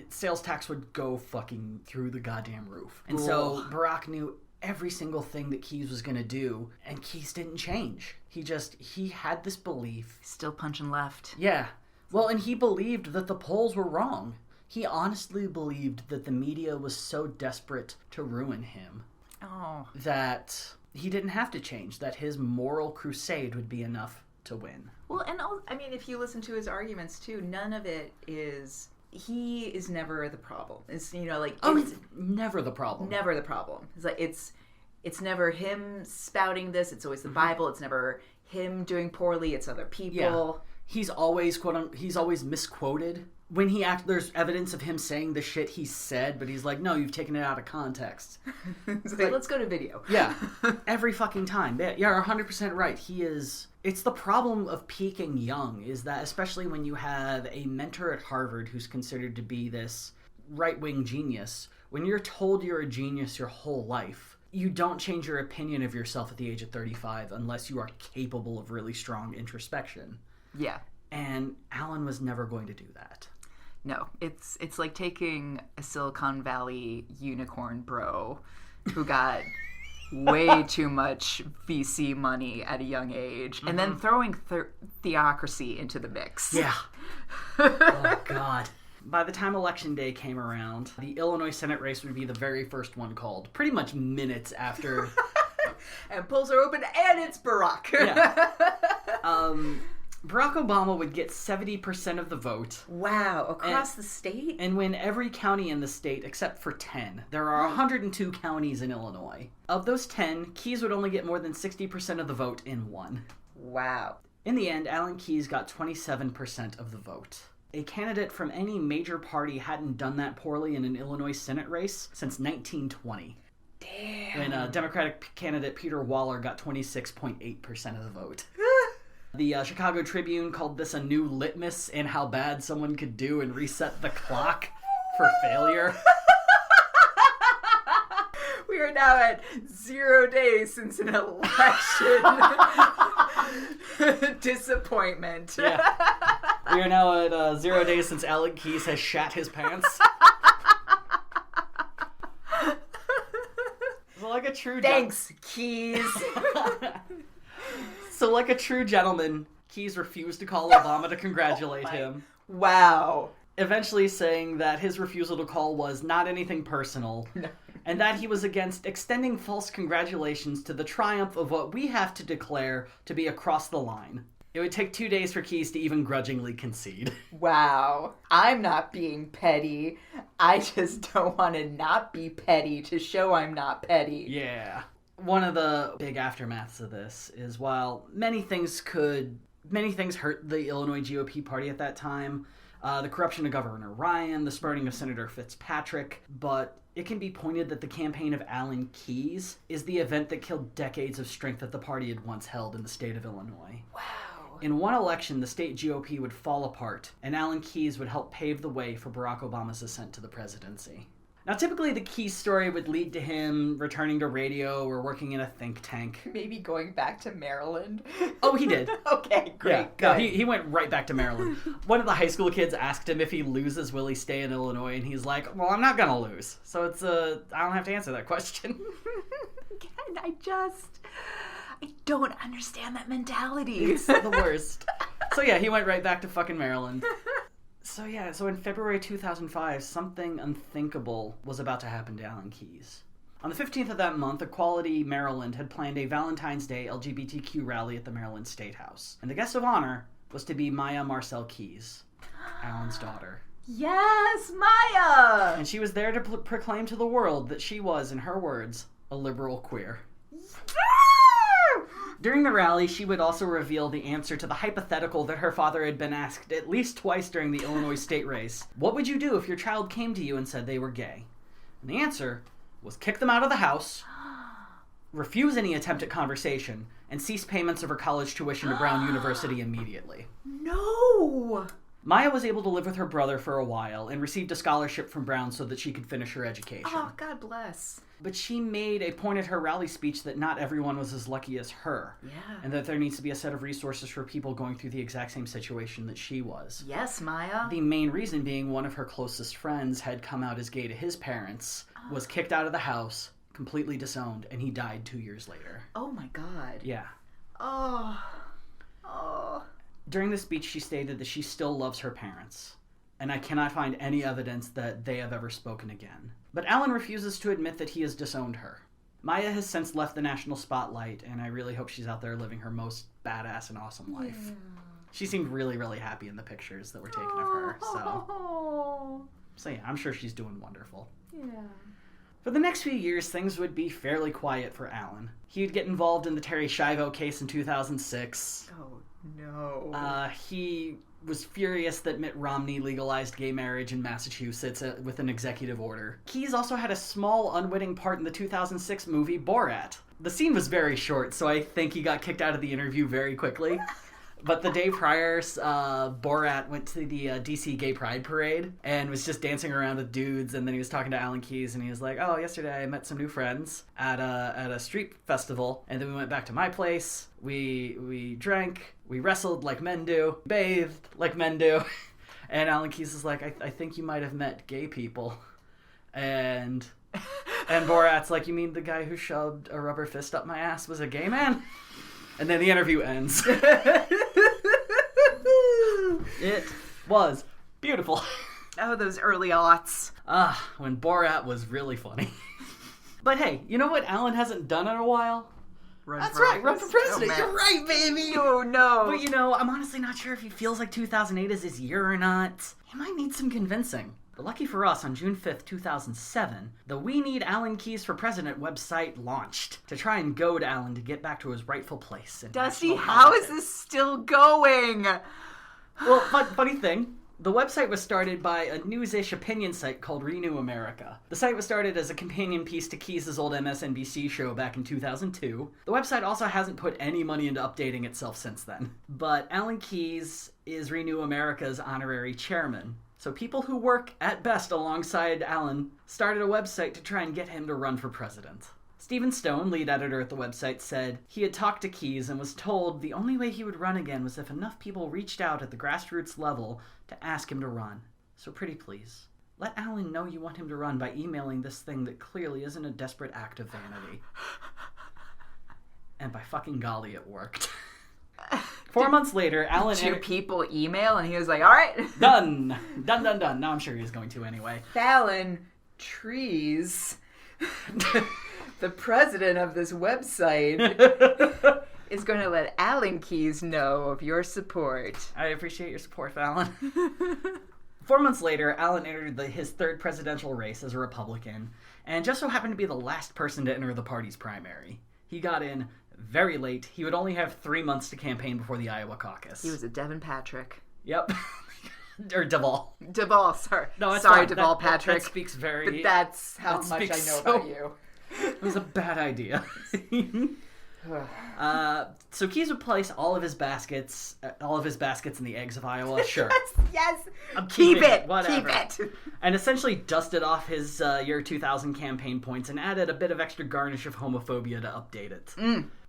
sales tax would go fucking through the goddamn roof. And so Barack knew every single thing that Keyes was going to do, and Keyes didn't change. He had this belief. Still punching left. Yeah. Well, and he believed that the polls were wrong. He honestly believed that the media was so desperate to ruin him that he didn't have to change, that his moral crusade would be enough to win. Well, and if you listen to his arguments too, none of it is... He is never the problem. It's it's never the problem. Never the problem. It's like it's never him spouting this. It's always the Bible. It's never him doing poorly. It's other people. Yeah. He's always he's always misquoted. When there's evidence of him saying the shit he said, but he's like, no, you've taken it out of context. It's like, let's go to video. Yeah. Every fucking time. Yeah, you're 100% right. It's the problem of peaking young, is that especially when you have a mentor at Harvard who's considered to be this right-wing genius, when you're told you're a genius your whole life, you don't change your opinion of yourself at the age of 35 unless you are capable of really strong introspection. Yeah. And Alan was never going to do that. No, it's like taking a Silicon Valley unicorn bro who got way too much VC money at a young age, and then throwing theocracy into the mix. Yeah. Oh, God. By the time Election Day came around, the Illinois Senate race would be the very first one called, pretty much minutes after. And polls are open, and it's Barack. Yeah. Barack Obama would get 70% of the vote. Wow, across the state? And win every county in the state except for 10. There are 102 counties in Illinois. Of those 10, Keyes would only get more than 60% of the vote in one. Wow. In the end, Alan Keyes got 27% of the vote. A candidate from any major party hadn't done that poorly in an Illinois Senate race since 1920. Damn. When Democratic candidate Peter Waller got 26.8% of the vote. The Chicago Tribune called this a new litmus in how bad someone could do and reset the clock for failure. We are now at 0 days since an election. Disappointment. Yeah. We are now at 0 days since Alan Keyes has shat his pants. So like a true Thanks, Keyes. So like a true gentleman, Keyes refused to call Obama to congratulate him. Wow. Eventually saying that his refusal to call was not anything personal, and that he was against extending false congratulations to the triumph of what we have to declare to be across the line. It would take 2 days for Keyes to even grudgingly concede. Wow. I'm not being petty. I just don't want to not be petty to show I'm not petty. Yeah. One of the big aftermaths of this is while many things hurt the Illinois GOP party at that time, the corruption of Governor Ryan, the spurning of Senator Fitzpatrick, but it can be pointed that the campaign of Alan Keyes is the event that killed decades of strength that the party had once held in the state of Illinois. Wow. In one election, the state GOP would fall apart, and Alan Keyes would help pave the way for Barack Obama's ascent to the presidency. Now, typically, the Keyes story would lead to him returning to radio or working in a think tank. Maybe going back to Maryland. Oh, he did. Okay, great. Yeah, Good. no, he went right back to Maryland. One of the high school kids asked him if he loses, will he stay in Illinois? And he's like, well, I'm not going to lose. So I don't have to answer that question. Again, I don't understand that mentality. It's the worst. So yeah, he went right back to fucking Maryland. So in February 2005, something unthinkable was about to happen to Alan Keyes. On the 15th of that month, Equality Maryland had planned a Valentine's Day LGBTQ rally at the Maryland State House. And the guest of honor was to be Maya Marcel Keyes, Alan's daughter. Yes, Maya! And she was there to proclaim to the world that she was, in her words, a liberal queer. During the rally, she would also reveal the answer to the hypothetical that her father had been asked at least twice during the Illinois state race. What would you do if your child came to you and said they were gay? And the answer was kick them out of the house, refuse any attempt at conversation, and cease payments of her college tuition to Brown University immediately. No! Maya was able to live with her brother for a while and received a scholarship from Brown so that she could finish her education. Oh, God bless. But she made a point at her rally speech that not everyone was as lucky as her. Yeah. And that there needs to be a set of resources for people going through the exact same situation that she was. Yes, Maya. The main reason being one of her closest friends had come out as gay to his parents, was kicked out of the house, completely disowned, and he died 2 years later. Oh my God. Yeah. Oh. During the speech, she stated that she still loves her parents, and I cannot find any evidence that they have ever spoken again. But Alan refuses to admit that he has disowned her. Maya has since left the national spotlight, and I really hope she's out there living her most badass and awesome life. Yeah. She seemed really, really happy in the pictures that were taken of her, So yeah, I'm sure she's doing wonderful. Yeah. For the next few years, things would be fairly quiet for Alan. He would get involved in the Terry Schiavo case in 2006. Oh, no. He was furious that Mitt Romney legalized gay marriage in Massachusetts with an executive order. Keyes also had a small, unwitting part in the 2006 movie Borat. The scene was very short, so I think he got kicked out of the interview very quickly. But the day prior, Borat went to the DC Gay Pride Parade and was just dancing around with dudes, and then he was talking to Alan Keyes, and he was like, oh, yesterday I met some new friends at a street festival, and then we went back to my place, we drank, we wrestled like men do, bathed like men do, and Alan Keyes is like, I think you might have met gay people, and Borat's like, you mean the guy who shoved a rubber fist up my ass was a gay man? And then the interview ends. It was beautiful. Oh, those early aughts. When Borat was really funny. But hey, you know what Alan hasn't done in a while? Run for president. Oh, you're right, baby. Oh, no. But I'm honestly not sure if he feels like 2008 is his year or not. He might need some convincing. But lucky for us, on June 5th, 2007, the We Need Alan Keyes for President website launched to try and goad Alan to get back to his rightful place in Dusty, national how politics. is this still going? Well, funny thing, the website was started by a news-ish opinion site called Renew America. The site was started as a companion piece to Keyes' old MSNBC show back in 2002. The website also hasn't put any money into updating itself since then. But Alan Keyes is Renew America's honorary chairman. So people who work, at best, alongside Alan started a website to try and get him to run for president. Stephen Stone, lead editor at the website, said he had talked to Keyes and was told the only way he would run again was if enough people reached out at the grassroots level to ask him to run. So pretty please, let Alan know you want him to run by emailing this thing that clearly isn't a desperate act of vanity. And by fucking golly, it worked. 4 months later, Alan... Two people email, and he was like, all right. Done. Done. Now I'm sure he's going to anyway. Fallon Trees, the president of this website, is going to let Alan Keyes know of your support. I appreciate your support, Fallon. 4 months later, Alan entered his third presidential race as a Republican, and just so happened to be the last person to enter the party's primary. He got in very late. He would only have 3 months to campaign before the Iowa caucus. He was a Devin Patrick. Yep. Or Duvall. Duvall, sorry. No, it's sorry, fine. Duvall Patrick. That speaks very... But that's how that much I speaks know so- about you. It was a bad idea. So Keyes would place all of his baskets in the eggs of Iowa. Sure. Yes. I'm Keep keeping it. Whatever. Keep it. And essentially dusted off his year 2000 campaign points and added a bit of extra garnish of homophobia to update it.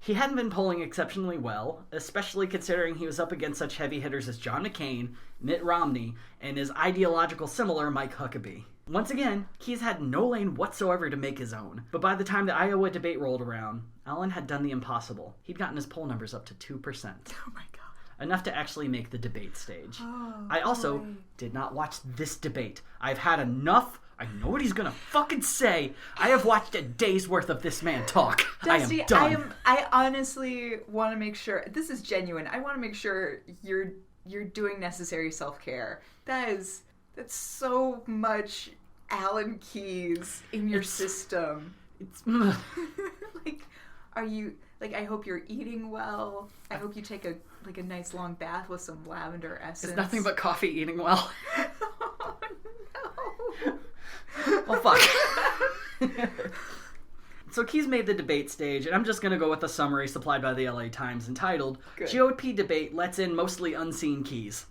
He hadn't been polling exceptionally well, especially considering he was up against such heavy hitters as John McCain, Mitt Romney, and his ideological similar Mike Huckabee. Once again, Keyes had no lane whatsoever to make his own. But by the time the Iowa debate rolled around, Alan had done the impossible. He'd gotten his poll numbers up to 2%. Oh my god. Enough to actually make the debate stage. Oh, I also boy. did not watch this debate. I've had enough. I know what he's gonna fucking say. I have watched a day's worth of this man talk. Dusty, I am done. I honestly want to make sure this is genuine. I want to make sure you're doing necessary self-care. That's so much Alan Keyes in your system. It's Like, are you like? I hope you're eating well. I hope you take a nice long bath with some lavender essence. it's nothing but coffee eating well. Oh no. Well, fuck. So Keyes made the debate stage, and I'm just going to go with a summary supplied by the LA Times entitled, Good. GOP Debate Lets in Mostly Unseen Keyes.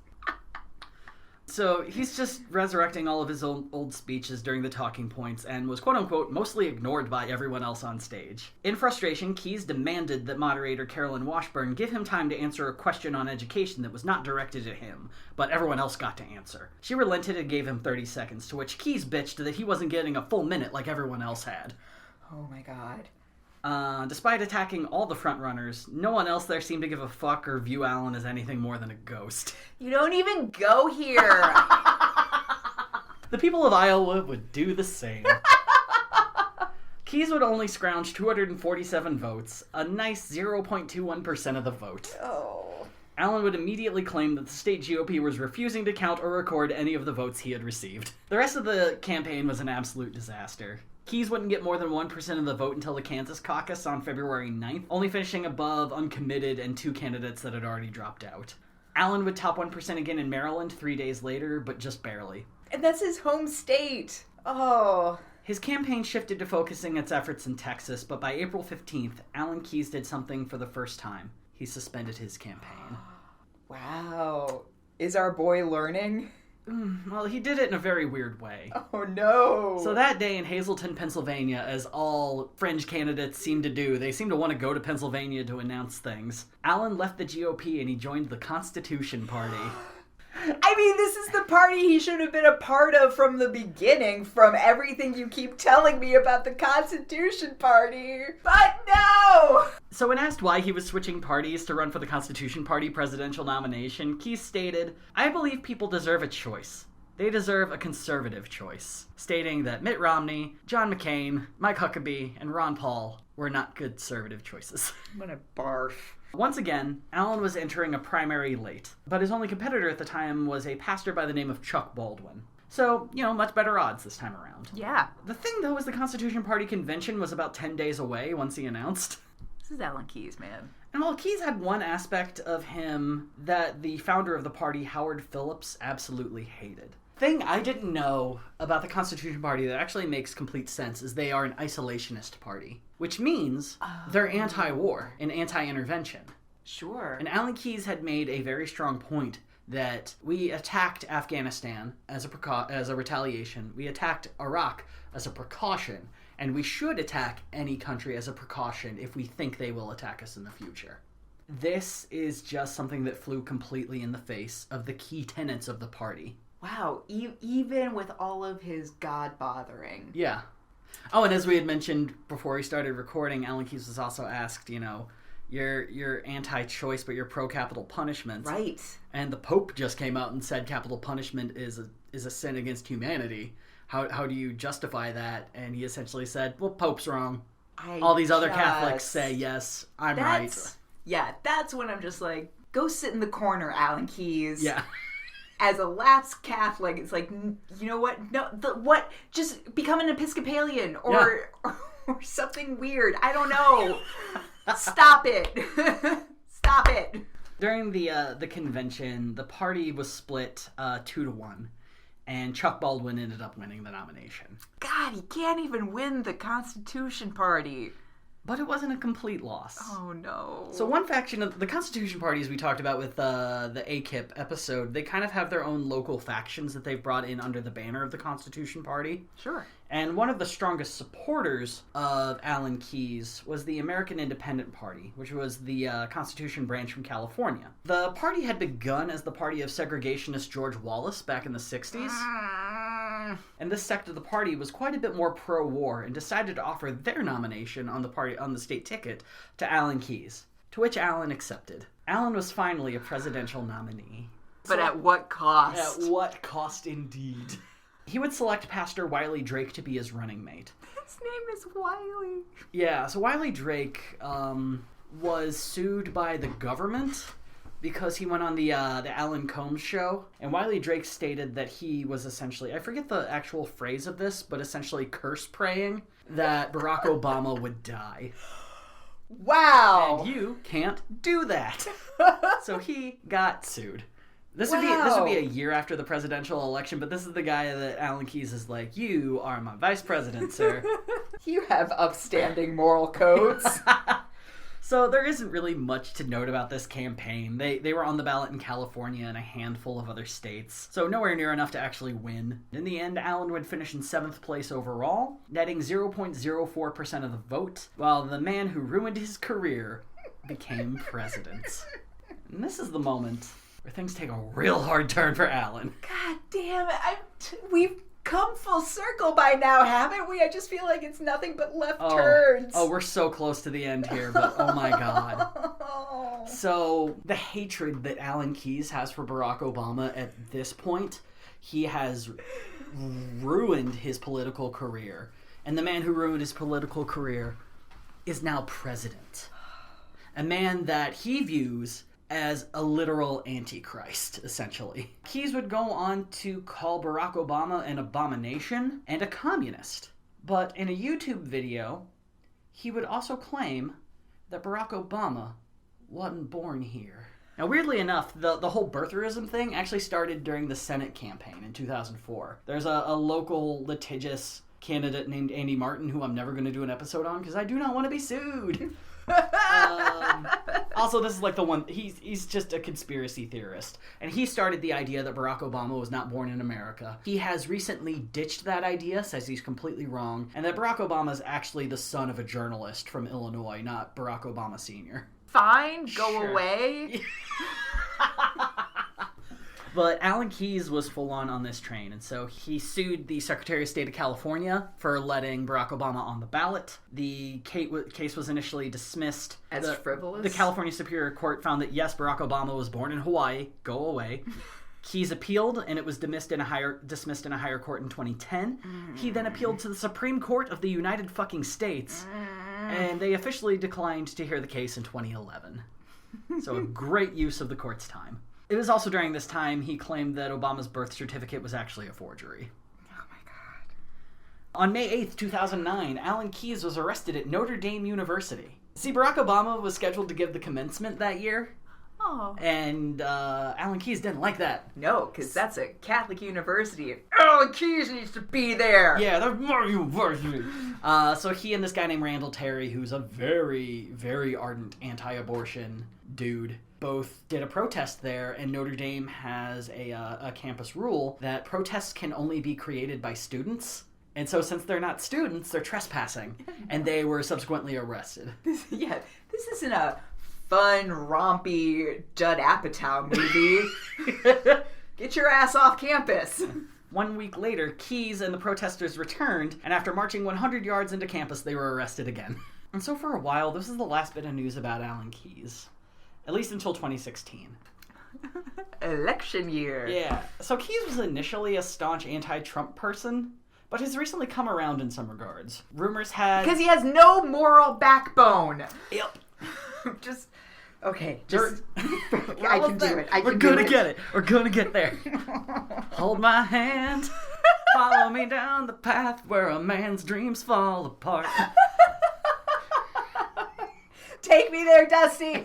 So he's just resurrecting all of his old speeches during the talking points and was quote-unquote mostly ignored by everyone else on stage. In frustration, Keyes demanded that moderator Carolyn Washburn give him time to answer a question on education that was not directed at him, but everyone else got to answer. She relented and gave him 30 seconds, to which Keyes bitched that he wasn't getting a full minute like everyone else had. Oh my god. Despite attacking all the frontrunners, no one else there seemed to give a fuck or view Alan as anything more than a ghost. You don't even go here. The people of Iowa would do the same. Keyes would only scrounge 247 votes, a nice 0.21% of the vote. Oh. Alan would immediately claim that the state GOP was refusing to count or record any of the votes he had received. The rest of the campaign was an absolute disaster. Keyes wouldn't get more than 1% of the vote until the Kansas caucus on February 9th, only finishing above uncommitted and 2 candidates that had already dropped out. Allen would top 1% again in Maryland 3 days later, but just barely. And that's his home state. Oh. His campaign shifted to focusing its efforts in Texas, but by April 15th, Alan Keyes did something for the first time. He suspended his campaign. Wow. Is our boy learning? Well, he did it in a very weird way. Oh no. So that day in Hazleton, Pennsylvania, as all fringe candidates seem to do, they seem to want to go to Pennsylvania to announce things. Alan left the GOP and he joined the Constitution Party. I mean, this is the party he should have been a part of from the beginning, from everything you keep telling me about the Constitution Party. But no! So when asked why he was switching parties to run for the Constitution Party presidential nomination, Keyes stated, "I believe people deserve a choice. They deserve a conservative choice," stating that Mitt Romney, John McCain, Mike Huckabee, and Ron Paul were not good conservative choices. I'm gonna barf. Once again, Allen was entering a primary late, but his only competitor at the time was a pastor by the name of Chuck Baldwin. So, much better odds this time around. Yeah. The thing, though, is the Constitution Party convention was about 10 days away once he announced. This is Alan Keyes, man. And while Keyes had one aspect of him that the founder of the party, Howard Phillips, absolutely hated. Thing I didn't know about the Constitution Party that actually makes complete sense is they are an isolationist party, which means they're anti-war and anti-intervention. Sure. And Alan Keyes had made a very strong point that we attacked Afghanistan as a retaliation, we attacked Iraq as a precaution, and we should attack any country as a precaution if we think they will attack us in the future. This is just something that flew completely in the face of the key tenets of the party. Wow, even with all of his God-bothering. Yeah. Oh, and as we had mentioned before we started recording, Alan Keyes was also asked, you're anti-choice, but you're pro-capital punishment. Right. And the Pope just came out and said capital punishment is a sin against humanity. How do you justify that? And he essentially said, well, Pope's wrong. All these other Catholics say, yes, I'm right. Yeah, that's when I'm just like, go sit in the corner, Alan Keyes. Yeah. As a lapsed Catholic, it's like, you know what? No, what? Just become an Episcopalian or something weird. I don't know. Stop it. Stop it. During the convention, the party was split 2-1, and Chuck Baldwin ended up winning the nomination. God, he can't even win the Constitution Party. But it wasn't a complete loss. Oh, no. So one faction of the Constitution Party, as we talked about with the AKIP episode, they kind of have their own local factions that they've brought in under the banner of the Constitution Party. Sure. And one of the strongest supporters of Alan Keyes was the American Independent Party, which was the Constitution branch from California. The party had begun as the party of segregationist George Wallace back in the 60s. And this sect of the party was quite a bit more pro-war and decided to offer their nomination on the state ticket to Alan Keyes, to which Alan accepted. Alan was finally a presidential nominee. But at what cost? At what cost, indeed. He would select Pastor Wiley Drake to be his running mate. His name is Wiley. Yeah, so Wiley Drake was sued by the government because he went on the Alan Combs show, and Wiley Drake stated that he was essentially, I forget the actual phrase of this, but essentially curse praying that Barack Obama would die. Wow! And you can't do that. So he got sued. This would be a year after the presidential election, but this is the guy that Alan Keyes is like, you are my vice president, sir. You have upstanding moral codes. So there isn't really much to note about this campaign. They were on the ballot in California and a handful of other states, so nowhere near enough to actually win. In the end, Alan would finish in 7th place overall, netting 0.04% of the vote, while the man who ruined his career became president. And this is the moment where things take a real hard turn for Alan. God damn it. We've come full circle by now, haven't we? I just feel like it's nothing but left turns. Oh, we're so close to the end here, but oh my god. So, the hatred that Alan Keyes has for Barack Obama at this point, he has ruined his political career. And the man who ruined his political career is now president. A man that he views as a literal antichrist, essentially. Keyes would go on to call Barack Obama an abomination and a communist. But in a YouTube video, he would also claim that Barack Obama wasn't born here. Now, weirdly enough, the whole birtherism thing actually started during the Senate campaign in 2004. There's a local litigious candidate named Andy Martin, who I'm never going to do an episode on because I do not want to be sued. Also, this is like the one, he's just a conspiracy theorist, and he started the idea that Barack Obama was not born in America. He has recently ditched that idea, says he's completely wrong, and that Barack Obama is actually the son of a journalist from Illinois, not Barack Obama Sr. Fine, go Sure. away. But Alan Keyes was full on this train, and so he sued the Secretary of State of California for letting Barack Obama on the ballot. The case was initially dismissed. As frivolous? The California Superior Court found that, yes, Barack Obama was born in Hawaii. Go away. Keyes appealed, and it was dismissed in a higher court in 2010. He then appealed to the Supreme Court of the United fucking States, and they officially declined to hear the case in 2011. So a great use of the court's time. It was also during this time he claimed that Obama's birth certificate was actually a forgery. Oh my god. On May 8th, 2009, Alan Keyes was arrested at Notre Dame University. See, Barack Obama was scheduled to give the commencement that year. Oh. And Alan Keyes didn't like that. No, because that's a Catholic university. And Alan Keyes needs to be there. Yeah, they're more university. So he and this guy named Randall Terry, who's a very, very ardent anti-abortion dude, both did a protest there, and Notre Dame has a campus rule that protests can only be created by students. And so since they're not students, they're trespassing. And they were subsequently arrested. This isn't a fun, rompy Judd Apatow movie. Get your ass off campus. 1 week later, Keyes and the protesters returned, and after marching 100 yards into campus, they were arrested again. And so for a while, this is the last bit of news about Alan Keyes. At least until 2016. Election year. Yeah. So Keyes was initially a staunch anti-Trump person, but has recently come around in some regards. Rumors had... Because he has no moral backbone. Yep. Just... Okay, just... I can do it. We're gonna get it. We're gonna get there. Hold my hand. Follow me down the path where a man's dreams fall apart. Take me there, Dusty.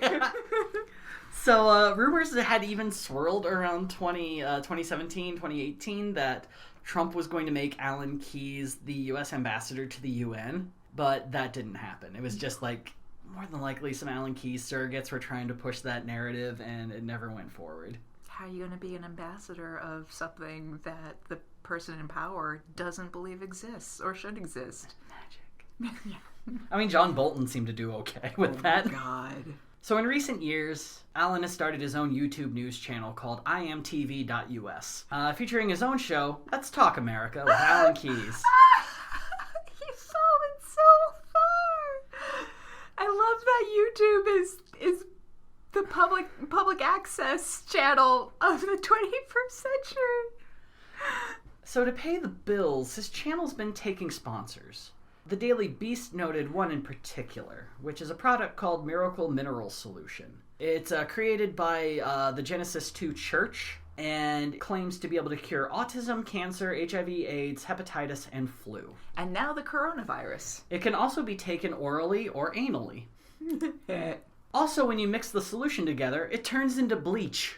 So, rumors had even swirled around 2017, 2018 that Trump was going to make Alan Keyes the U.S. ambassador to the UN, but that didn't happen. It was just like, more than likely, some Alan Keyes surrogates were trying to push that narrative, and it never went forward. How are you going to be an ambassador of something that the person in power doesn't believe exists or should exist? Magic. Yeah. I mean, John Bolton seemed to do okay with that. Oh, God. So in recent years, Alan has started his own YouTube news channel called IamTV.us, featuring his own show, Let's Talk America, with Alan Keyes. You've fallen so far. I love that YouTube is the public access channel of the 21st century. So to pay the bills, his channel's been taking sponsors. The Daily Beast noted one in particular, which is a product called Miracle Mineral Solution. It's created by the Genesis 2 Church and claims to be able to cure autism, cancer, HIV, AIDS, hepatitis, and flu. And now the coronavirus. It can also be taken orally or anally. Also, when you mix the solution together, it turns into bleach.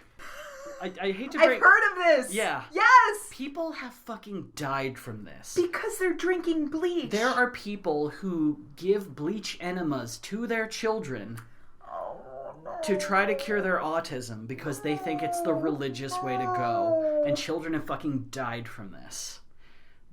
I hate to break... I've heard of this! Yeah. Yes! People have fucking died from this. Because they're drinking bleach. There are people who give bleach enemas to their children to try to cure their autism because they think it's the religious way to go. And children have fucking died from this.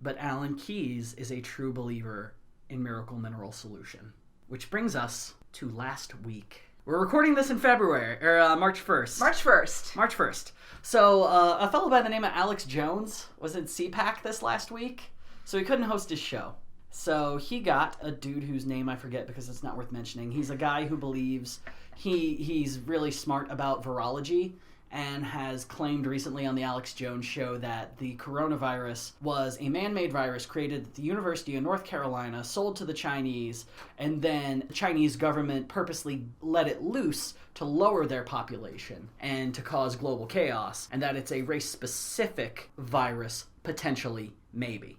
But Alan Keyes is a true believer in Miracle Mineral Solution. Which brings us to last week. We're recording this in February, or March 1st. March 1st. March 1st. So, a fellow by the name of Alex Jones was in CPAC this last week, so he couldn't host his show. So he got a dude whose name I forget because it's not worth mentioning. He's a guy who believes he's really smart about virology and has claimed recently on the Alex Jones show that the coronavirus was a man-made virus created at the University of North Carolina, sold to the Chinese, and then the Chinese government purposely let it loose to lower their population and to cause global chaos, and that it's a race-specific virus, potentially, maybe.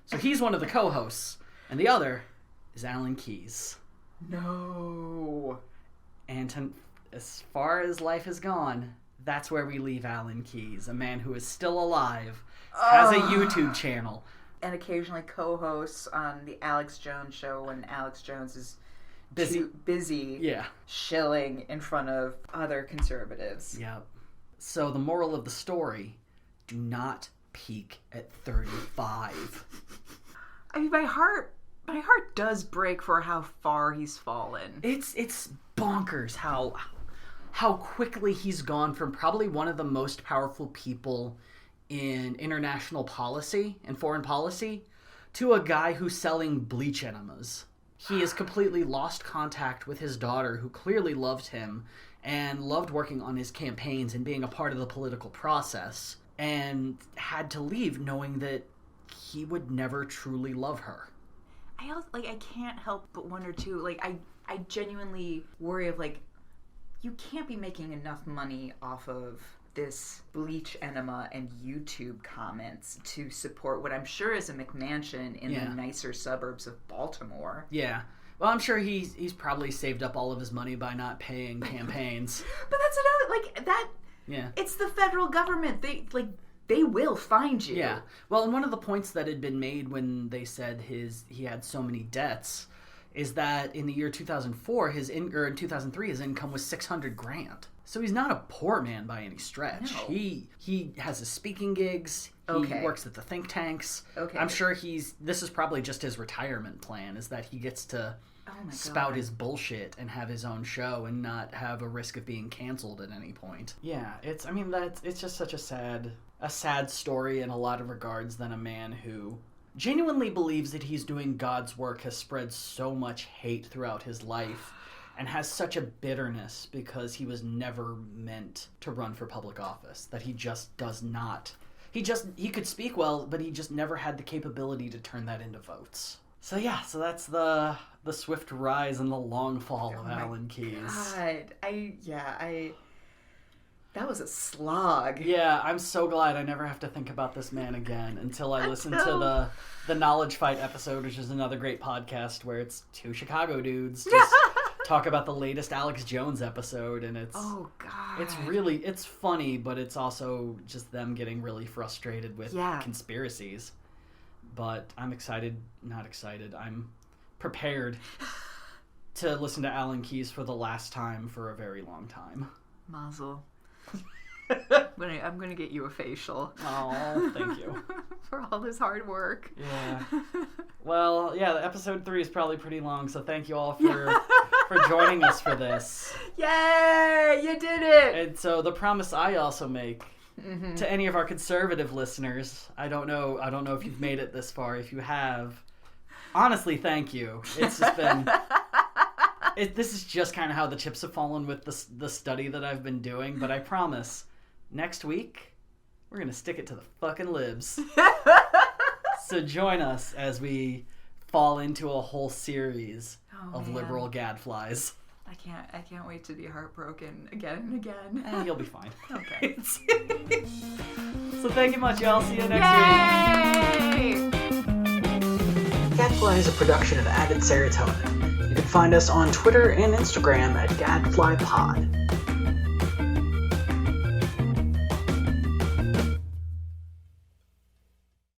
So he's one of the co-hosts, and the other is Alan Keyes. No. And as far as life has gone, that's where we leave Alan Keyes, a man who is still alive, has a YouTube channel. And occasionally co-hosts on the Alex Jones show when Alex Jones is busy yeah, shilling in front of other conservatives. Yep. So the moral of the story, do not peak at 35. I mean, my heart does break for how far he's fallen. It's bonkers how quickly he's gone from probably one of the most powerful people in international policy and foreign policy to a guy who's selling bleach enemas. He has completely lost contact with his daughter, who clearly loved him and loved working on his campaigns and being a part of the political process, and had to leave knowing that he would never truly love her. I can't help but wonder too, I genuinely worry of you can't be making enough money off of this bleach enema and YouTube comments to support what I'm sure is a McMansion in the nicer suburbs of Baltimore. Yeah. Well, I'm sure he's probably saved up all of his money by not paying campaigns. But that's another, like, that... Yeah. It's the federal government. They will find you. Yeah. Well, and one of the points that had been made when they said he had so many debts is that in the year 2004, in 2003, his income was $600,000. So he's not a poor man by any stretch. No. He has his speaking gigs. He works at the think tanks. Okay. I'm sure this is probably just his retirement plan, is that he gets to spout his bullshit and have his own show and not have a risk of being canceled at any point. Yeah, it's just such a sad story in a lot of regards than a man who genuinely believes that he's doing God's work has spread so much hate throughout his life and has such a bitterness because he was never meant to run for public office, that he just does not. He could speak well, but he just never had the capability to turn that into votes. So that's the swift rise and the long fall of Alan Keyes. God, that was a slog. Yeah, I'm so glad I never have to think about this man again until I listen to the Knowledge Fight episode, which is another great podcast where it's two Chicago dudes just talk about the latest Alex Jones episode, and it's it's funny, but it's also just them getting really frustrated with conspiracies. But I'm I'm prepared to listen to Alan Keyes for the last time for a very long time. Mazel. I'm gonna get you a facial. Oh, thank you. For all this hard work. Yeah. Well, yeah, episode 3 is probably pretty long, so thank you all for joining us for this. Yay! You did it! And so the promise I also make to any of our conservative listeners, I don't know if you've made it this far. If you have, honestly, thank you. It's just been... this is just kind of how the chips have fallen with the study that I've been doing, but I promise, next week, we're going to stick it to the fucking libs. So join us as we fall into a whole series of liberal gadflies. I can't wait to be heartbroken again and again. You'll be fine. Okay. So thank you much, y'all. See you next week. Gadfly is a production of Added Serotonin. You can find us on Twitter and Instagram at gadflypod.